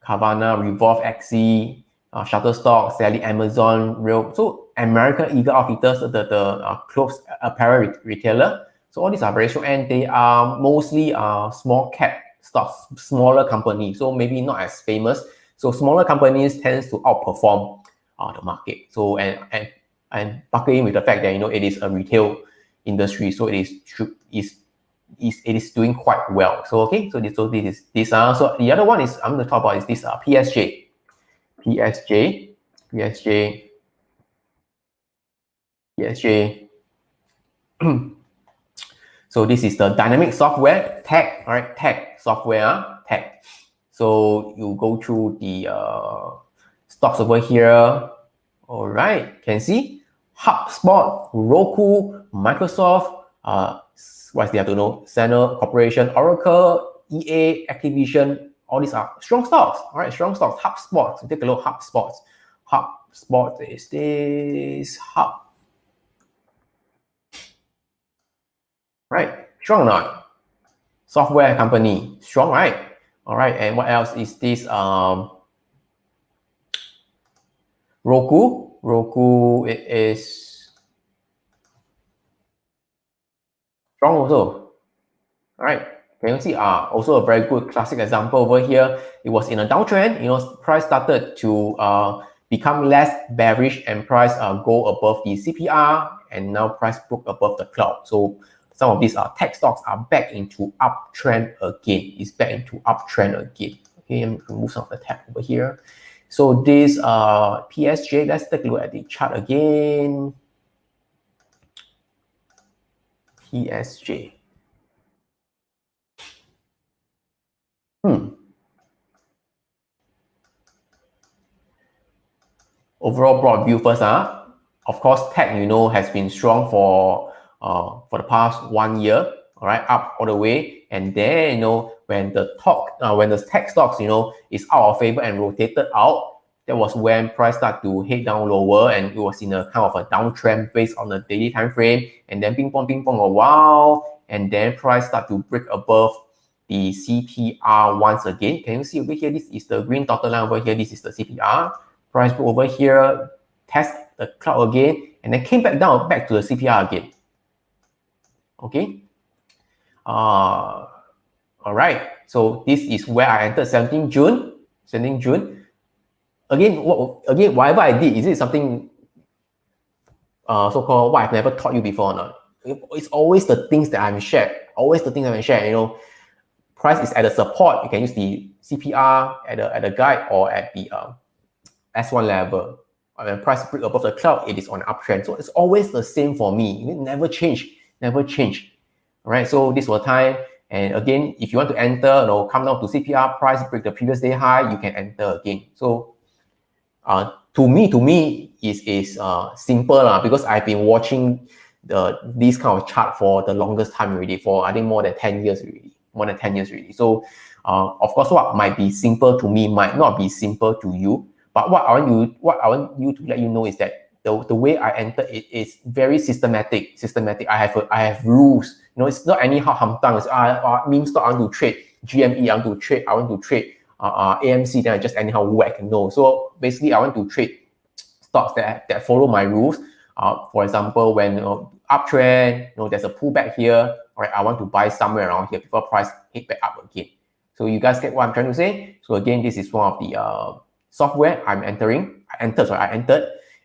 Carvana, Revolve XC, Shutterstock, Sally, Amazon, Real. So American Eagle Outfitters, the clothes apparel retailer. So all these are very strong, and they are mostly small cap stocks, smaller companies. So maybe not as famous. So smaller companies tends to outperform the market. So and buckling with the fact that it is a retail industry, so it is doing quite well. So okay, so this so the other one is I'm going to talk about is this 𝗶ℎ𝘃. So this is the dynamic software tech, all right, tech software, tech. So you go through the stocks over here. All right, can see HubSpot, Roku, Microsoft, what's the other Center Corporation, Oracle, EA, Activision. All these are strong stocks. All right, strong stocks. HubSpot. So take a look. HubSpot. HubSpot is this Hub. Right, strong or not? Software company, strong, right? All right, and what else is this? Roku. Roku, it is strong also. All right, can you see? Also a very good classic example over here. It was in a downtrend. Price started to become less bearish, and price go above the CPR, and now price broke above the cloud. So some of these tech stocks are back into uptrend again. It's back into uptrend again. Okay, let me remove some of the tab over here. So this 𝗶ℎ𝘃, let's take a look at the chart again. 𝗶ℎ𝘃. Overall broad view first. Of course, tech has been strong for the past 1 year. All right, up all the way, and then when the tech stocks is out of favor and rotated out, that was when price started to head down lower, and it was in a kind of a downtrend based on the daily time frame, and then ping pong a while, and then price start to break above the CPR once again. Can you see over here? This is the green dotted line over here. This is the CPR. Price broke over here, test the cloud again, and then came back down back to the CPR again. Okay. All right. So this is where I entered 17 June. 17 June. Again, whatever I did, is it something so-called what I've never taught you before or not? It's always the things that I've shared. Always the things I've shared. Price is at the support. You can use the CPR at the guide or at the S1 level. When price break above the cloud, it is on an uptrend. So it's always the same for me. It never change. Never change. All right. So this was time. And again, if you want to enter, come down to CPR, price break the previous day high, you can enter again. So to me, is simple because I've been watching this kind of chart for the longest time already, for I think more than 10 years already. So of course, what might be simple to me might not be simple to you. But what I want you to let you know is that the way I enter it is very systematic. I have rules. It's not anyhow hamtang. It's meme stock, I want to trade GME, I want to trade AMC, then I just anyhow whack. No. So basically, I want to trade stocks that follow my rules. For example, when uptrend, there's a pullback here. All right, I want to buy somewhere around here before price hit back up again. So you guys get what I'm trying to say? So again, this is one of the software I entered.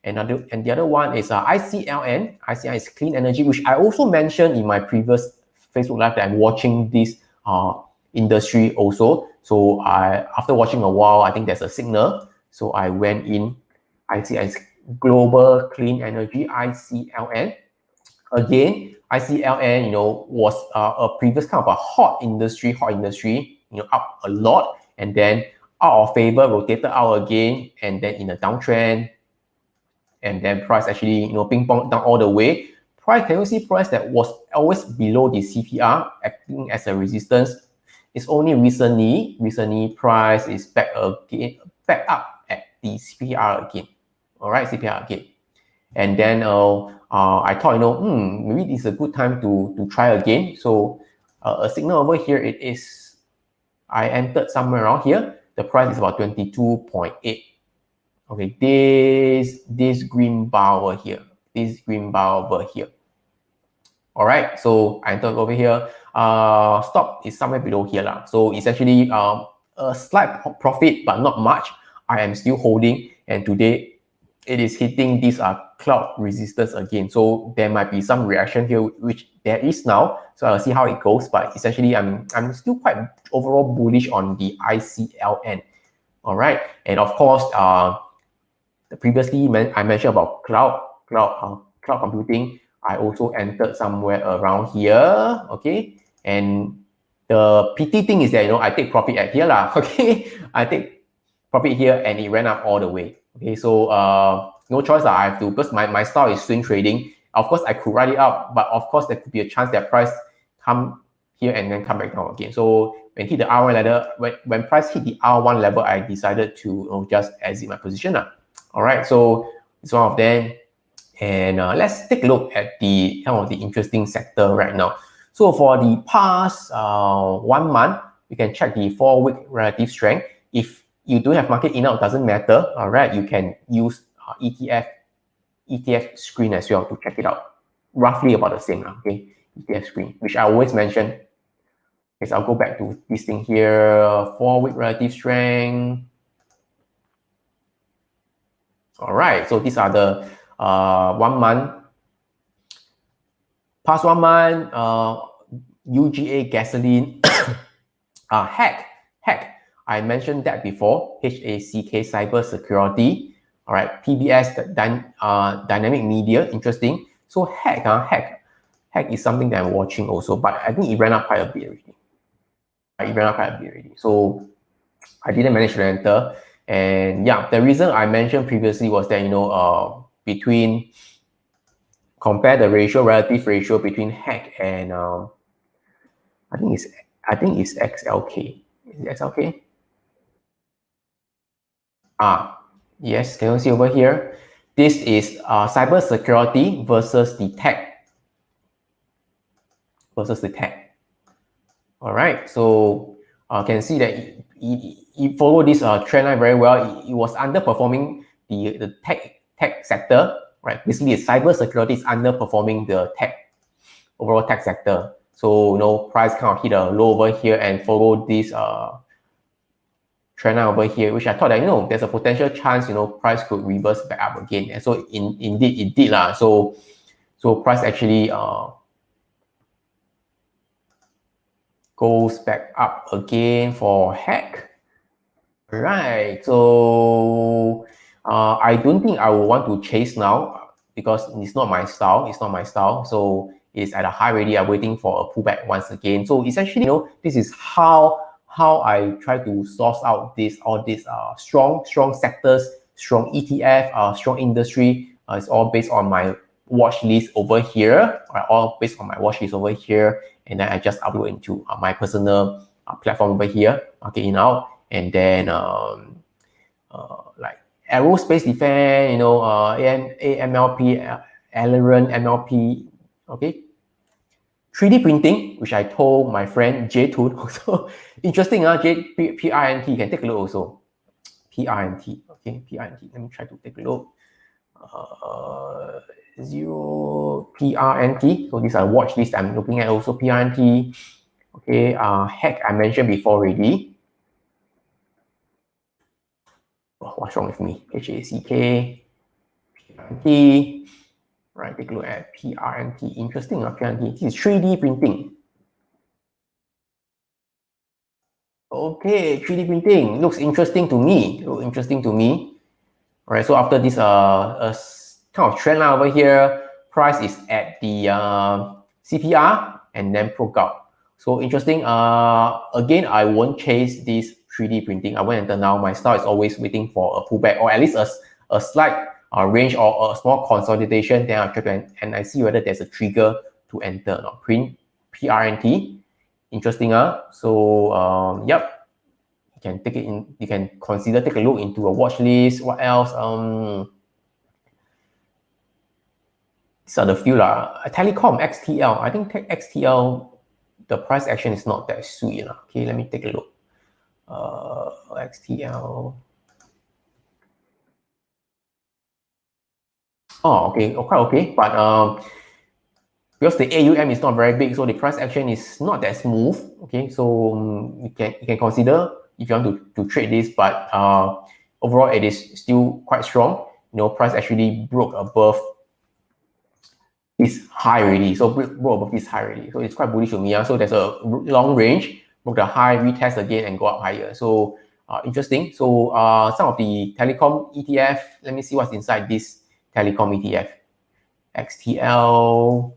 And the other one is ICLN. ICLN is clean energy, which I also mentioned in my previous Facebook Live that I'm watching this industry also. So after watching a while, I think there's a signal. So I went in. I see as Global Clean Energy, ICLN. Again, ICLN, was a previous kind of a hot industry, up a lot, and then out of favor, rotated out again, and then in a downtrend, and then price actually, ping pong down all the way. Price, can you see price that was always below the CPR, acting as a resistance? It's only recently price is back up at the CPR again. All right, CPR again. And then I thought, maybe this is a good time to try again. So a signal over here, it is, I entered somewhere around here. The price is about 22.8. Okay, this green bar over here, All right, so I entered over here. Stop is somewhere below here lah. So it's actually a slight profit, but not much. I am still holding, and today it is hitting this cloud resistance again. So there might be some reaction here, which there is now. So I'll see how it goes. But essentially, I'm still quite overall bullish on the ICLN. All right, and of course, previously I mentioned about cloud computing. I also entered somewhere around here. Okay, and the pity thing is that I take profit at here lah. Okay, I take profit here and it ran up all the way. Okay, so no choice. I have to, because my style is swing trading. Of course, I could write it up, but of course there could be a chance that price come here and then come back down again. So when hit the R1 level, when price hit the R1 level, I decided to just exit my position. All right, so it's one of them. And let's take a look at the interesting sector right now. So for the past 1 month, you can check the 4-week relative strength. If you don't have market in out, doesn't matter. All right, you can use ETF screen as well to check it out. Roughly about the same, okay? ETF screen, which I always mention. Okay, I'll go back to this thing here. 4-week relative strength. All right, so these are the 1 month. Past 1 month, UGA gasoline, 𝗀𝗃. I mentioned that before. 𝗀𝗃𝗀𝘃 cybersecurity. All right, PBS dynamic media, interesting. So 𝗃 is something that I'm watching also, but I think it ran up quite a bit already. So I didn't manage to enter. And yeah, the reason I mentioned previously was that compare the relative ratio between 𝗃 and I think it's XLK. Is it XLK? Yes, can you see over here? This is cybersecurity versus the tech. All right, so can see that it followed this trend line very well. It was underperforming the tech sector, right? Basically, cybersecurity is underperforming the overall tech sector. So price kind of hit a low over here and followed this trend line over here, which I thought that there's a potential chance price could reverse back up again. And so indeed it did lah. So price actually goes back up again for 𝗃. Right, so I don't think I will want to chase now because it's not my style. So it's at a high already. I'm waiting for a pullback once again. So essentially, this is how I try to source out all these strong sectors, strong ETF, strong industry. It's all based on my watch list over here, and then I just upload into my personal platform over here, market out. And then like aerospace defense, AMLP, Aileron, MLP, okay. 3D printing, which I told my friend J2 also. Interesting, PRNT, you can take a look also. PRNT, okay, PRNT. Let me try to take a look. 0 PRNT. So these are watch list I'm looking at also. PRNT, okay. 𝗃 I mentioned before already. What's wrong with me? 𝗀𝗃𝗀𝘃, PRNT. Right, take a look at PRNT. Interesting, PRNT. This is 3D printing. Okay, 3D printing looks interesting to me. All right, so after this kind of trend line over here, price is at the CPR and then broke out. So interesting. Again, I won't chase this 3D printing. I won't enter now. My style is always waiting for a pullback or at least a slight range or a small consolidation. Then I'll check and I see whether there's a trigger to enter. Now, print PRNT. Interesting. So yep. You can take it in. You can take a look into a watch list. What else? These are the few Telecom XTL. I think XTL, the price action is not that sweet. Okay, let me take a look. XTL. Oh, okay, quite okay. But because the AUM is not very big, so the price action is not that smooth. Okay, so you can consider if you want to trade this, but overall it is still quite strong. Price actually broke above this high already. So broke above this high already. So it's quite bullish to me. So there's a long range, broke the high, retest again and go up higher. So interesting. So some of the telecom ETF, let me see what's inside this telecom ETF. XTL.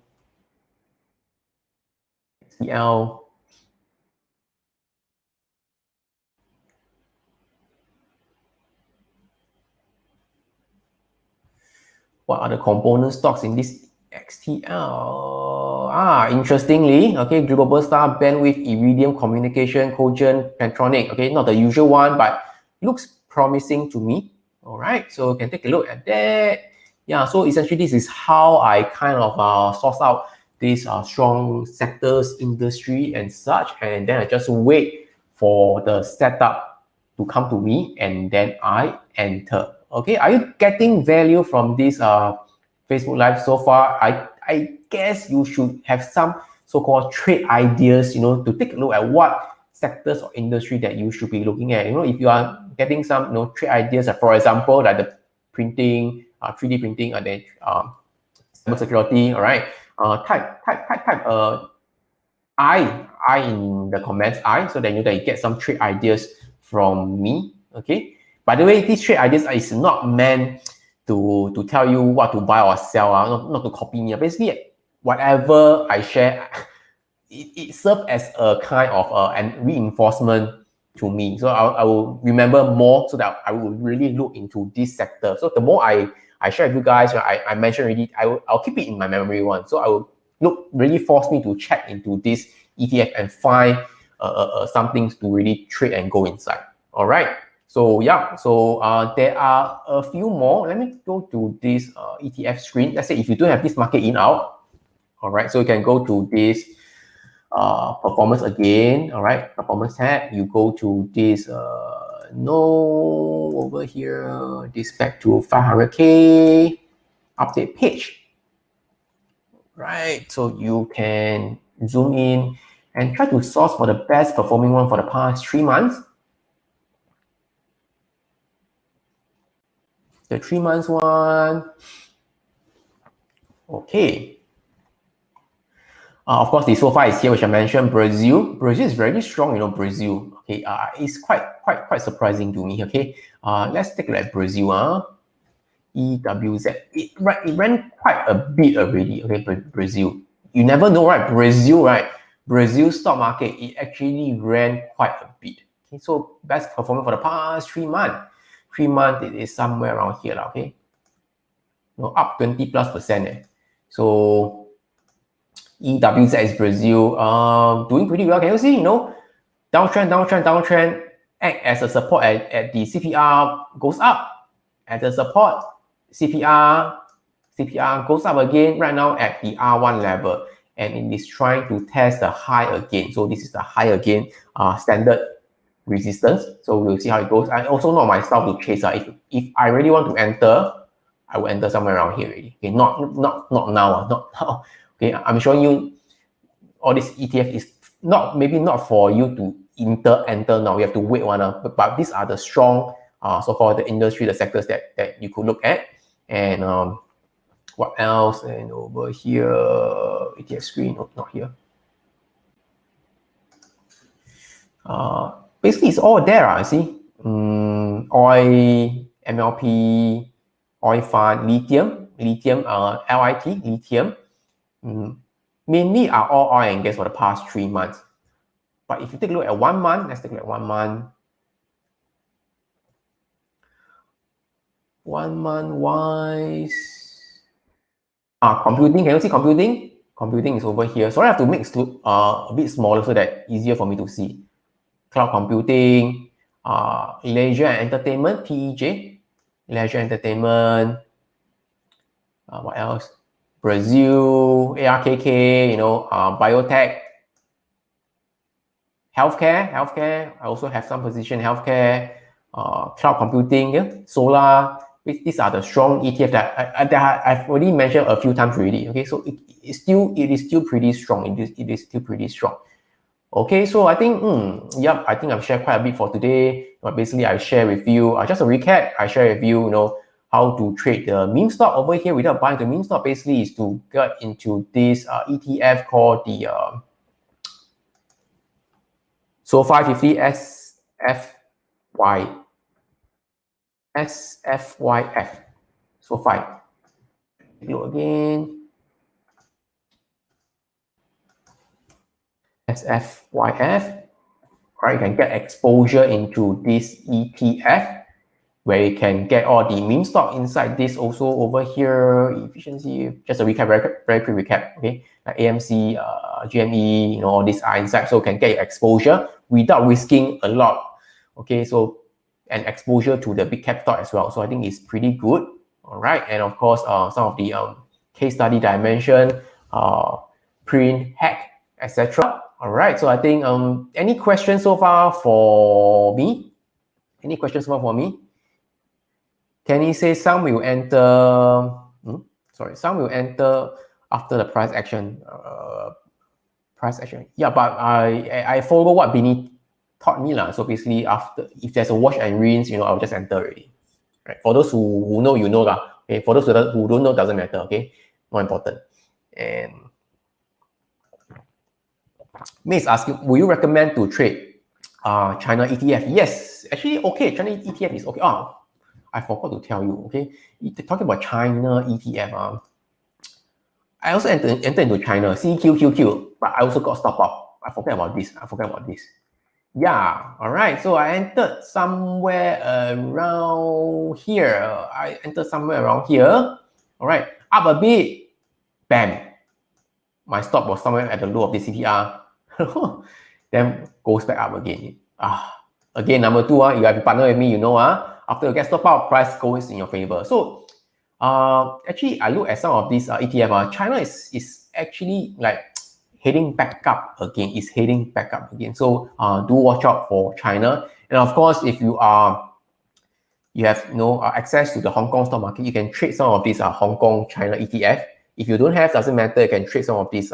What are the component stocks in this XTL? Interestingly, okay, Globalstar, Bandwidth, Iridium, Communication, Cogent, Pentronic. Okay, not the usual one, but looks promising to me. All right, so you can take a look at that. Yeah, so essentially this is how I kind of source out these strong sectors, industry and such, and then I just wait for the setup to come to me and then I enter. Okay, are you getting value from this Facebook Live so far? I guess you should have some so-called trade ideas, to take a look at what sectors or industry that you should be looking at. If you are getting some, trade ideas, for example, like the printing, 3D printing, and then cybersecurity. All right, type I in the comments, so that you get some trade ideas from me. Okay. By the way, these trade ideas is not meant to tell you what to buy or sell, not to copy me. Basically, whatever I share, it serves as a kind of reinforcement to me. So I will remember more, so that I will really look into this sector. So the more I share with you guys, I mentioned already, I'll keep it in my memory one. So I will really force me to check into this ETF and find some things to really trade and go inside. All right. So yeah, so there are a few more. Let me go to this ETF screen. Let's say if you don't have this market in out, all right, so you can go to this performance again. All right, performance tab. You go to this over here, this back to 500K update page. Right, so you can zoom in and try to source for the best performing one for the past 3 months. The 3 months one. Okay. Of course, the so far is here, which I mentioned. Brazil is very strong. Brazil. Okay. It's quite surprising to me. Okay. Let's take a look at Brazil. EWZ. It ran quite a bit already. Okay, Brazil. You never know, right? Brazil, right? Brazil stock market, it actually ran quite a bit. Okay, so best performance for the past 3 months. 3 months, it is somewhere around here, okay? Up 20+%. So EWZ is Brazil, doing pretty well. Can you see, downtrend, act as a support at the CPR, goes up at the support, CPR goes up again right now at the R1 level, and it is trying to test the high again. So this is the high again, standard resistance. So we'll see how it goes. And also not my style to chase. If I really want to enter, I will enter somewhere around here already. Okay, not now, not now. Okay, I'm showing you all this ETF is maybe not for you to enter now. You have to wait one. But these are the strong so-called the industry, the sectors that you could look at. And what else? And over here, ETF screen, not here. basically it's all there. See, oil, MLP, oil fund, lithium, LIT, lithium, mainly are all oil and gas for the past 3 months. But if you take a look at 1 month, let's take a look at 1 month. 1 month wise, computing. Can you see computing? Computing is over here. Sorry, I have to make it a bit smaller so that easier for me to see. Cloud computing, leisure and entertainment, PEJ, leisure entertainment. What else? Brazil, 𝗀𝗃𝗀𝘀, you know, biotech, healthcare. I also have some position healthcare, cloud computing, yeah, solar. These are the strong ETF that I've already mentioned a few times already. Okay, so it is still pretty strong. It is still pretty strong. Okay, so I think I think I've shared quite a bit for today. But basically, I share with you just a recap. I share with you, you know, how to trade the meme stock over here without buying the meme stock. Basically, is to get into this ETF called the 𝗀𝘂 550 SFYF. 𝗀𝘂. Look again. SFYF. Right, you can get exposure into this ETF where you can get all the meme stock inside this also over here. Efficiency, just a recap, very quick recap. Okay, like AMC, GME, you know, all these are inside, so you can get your exposure without risking a lot. Okay, so and exposure to the big cap stock as well. So I think it's pretty good. All right, and of course, some of the case study that I mentioned, print, hack, etc. All right, so I think any questions so far for me? Any questions so far for me? Can he say some will enter? Some will enter after the price action. Yeah, but I follow what 𝗵𝘃 taught me lah. So basically, after if there's a wash and rinse, you know, I'll just enter already. Right. For those who know, you know lah. Okay. For those who don't know, doesn't matter. Okay. More important. And May is asking, will you recommend to trade China ETF? Yes, actually, okay. China ETF is okay. I forgot to tell you. Okay, talking about China ETF. I also entered into China CQQQ, but I also got stopped out. I forget about this. Yeah, all right. So I entered somewhere around here. All right, up a bit, bam. My stop was somewhere at the low of the CTR. Then goes back up again. Again, number two, you have to partner with me, you know, after you get stop out, price goes in your favor. So actually, I look at some of these ETF. China is actually like heading back up again. So do watch out for China. And of course, if you have no access to the Hong Kong stock market, you can trade some of these Hong Kong China ETF. If you don't have, doesn't matter. You can trade some of these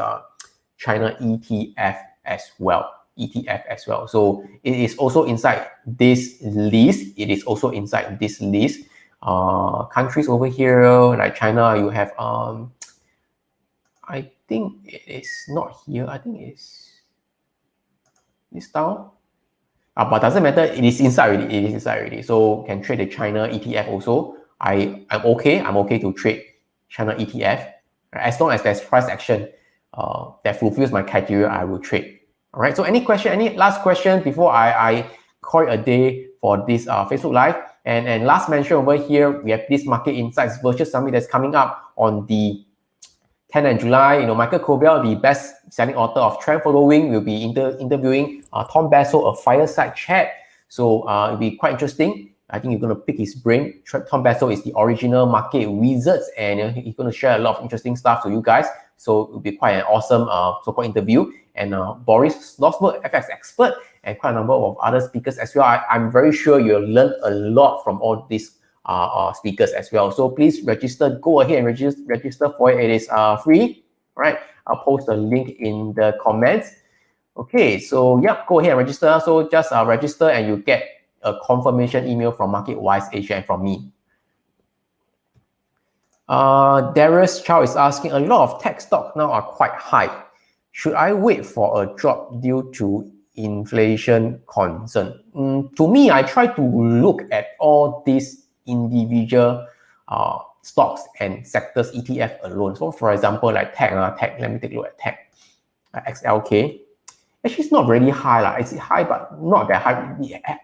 China ETF as well. So it is also inside this list. Countries over here like China, you have I think it is not here. I think it's this down. But doesn't matter. It is inside already. So can trade the China ETF also. I'm okay to trade China ETF as long as there's price action that fulfills my criteria. I will trade. All right. So any last question before I call it a day for this Facebook Live? And last mention over here, we have this Market Insights Virtual Summit that's coming up on the 10th of July. You know, Michael Kovell, the best-selling author of Trend Following, will be interviewing 𝗀𝘃𝗺𝗀, a fireside chat. So it'll be quite interesting. I think you're going to pick his brain. 𝗀𝘃𝗺𝗀 is the original market wizard, and he's going to share a lot of interesting stuff to you guys. So it'll be quite an awesome so-called interview. And Boris Slossberg, FX expert, and quite a number of other speakers as well. I'm very sure you'll learn a lot from all these speakers as well. So please register. Go ahead and register for it. It is free. All right. I'll post the link in the comments. Okay. So yeah, go ahead and register. So just register and you get a confirmation email from MarketWise Asia and from me. Darius Chow is asking, a lot of tech stocks now are quite high. Should I wait for a drop due to inflation concern? To me, I try to look at all these individual stocks and sectors ETF alone. So for example, like tech, let me take a look at tech. XLK. Actually, it's not really high. It's high, but not that high.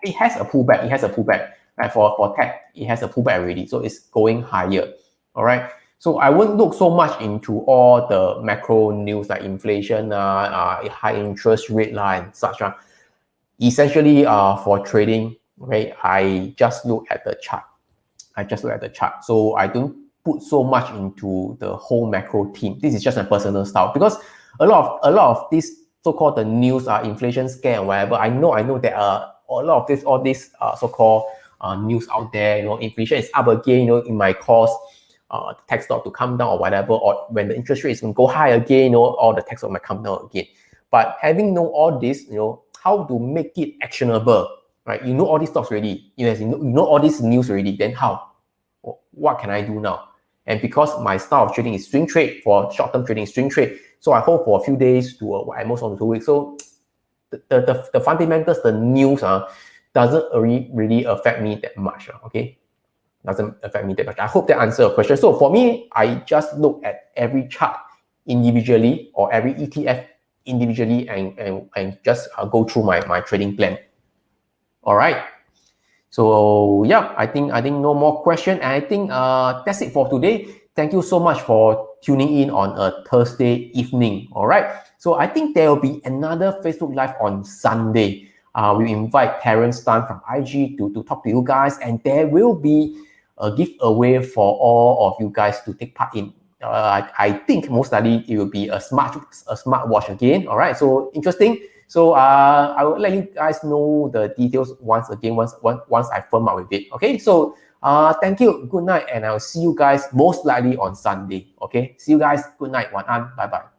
It has a pullback. It has a pullback. Right? For tech, it has a pullback already. So it's going higher. All right. So I won't look so much into all the macro news like inflation, high interest rate and such. Essentially, for trading, okay, I just look at the chart. So I don't put so much into the whole macro theme. This is just a personal style because a lot of this so-called the news, inflation scare and whatever. I know there are a lot of all this so-called news out there. Inflation is up again. In my course, tax stock to come down or whatever, or when the interest rate is going to go high again, all the tax stock might come down again. But having known all this, how to make it actionable, right? You know all these stocks already. You know all this news already. Then how? What can I do now? And because my style of trading is swing trade, for short-term trading is swing trade, so I hold for a few days to at most 1 to 2 weeks. So the fundamentals, the news, doesn't really affect me that much. Okay, doesn't affect me that much. I hope that answers your question. So for me, I just look at every chart individually or every ETF individually and just go through my trading plan. All right. So yeah, I think no more question. And I think that's it for today. Thank you so much for tuning in on a Thursday evening. All right. So I think there will be another Facebook Live on Sunday. We invite Terence Tan from IG to talk to you guys, and there will be a giveaway for all of you guys to take part in. I think most likely it will be a smartwatch again. All right. So interesting. So I will let you guys know the details once I firm up with it. Okay. So thank you. Good night, and I'll see you guys most likely on Sunday. Okay. See you guys. Good night. 晚安. Bye bye.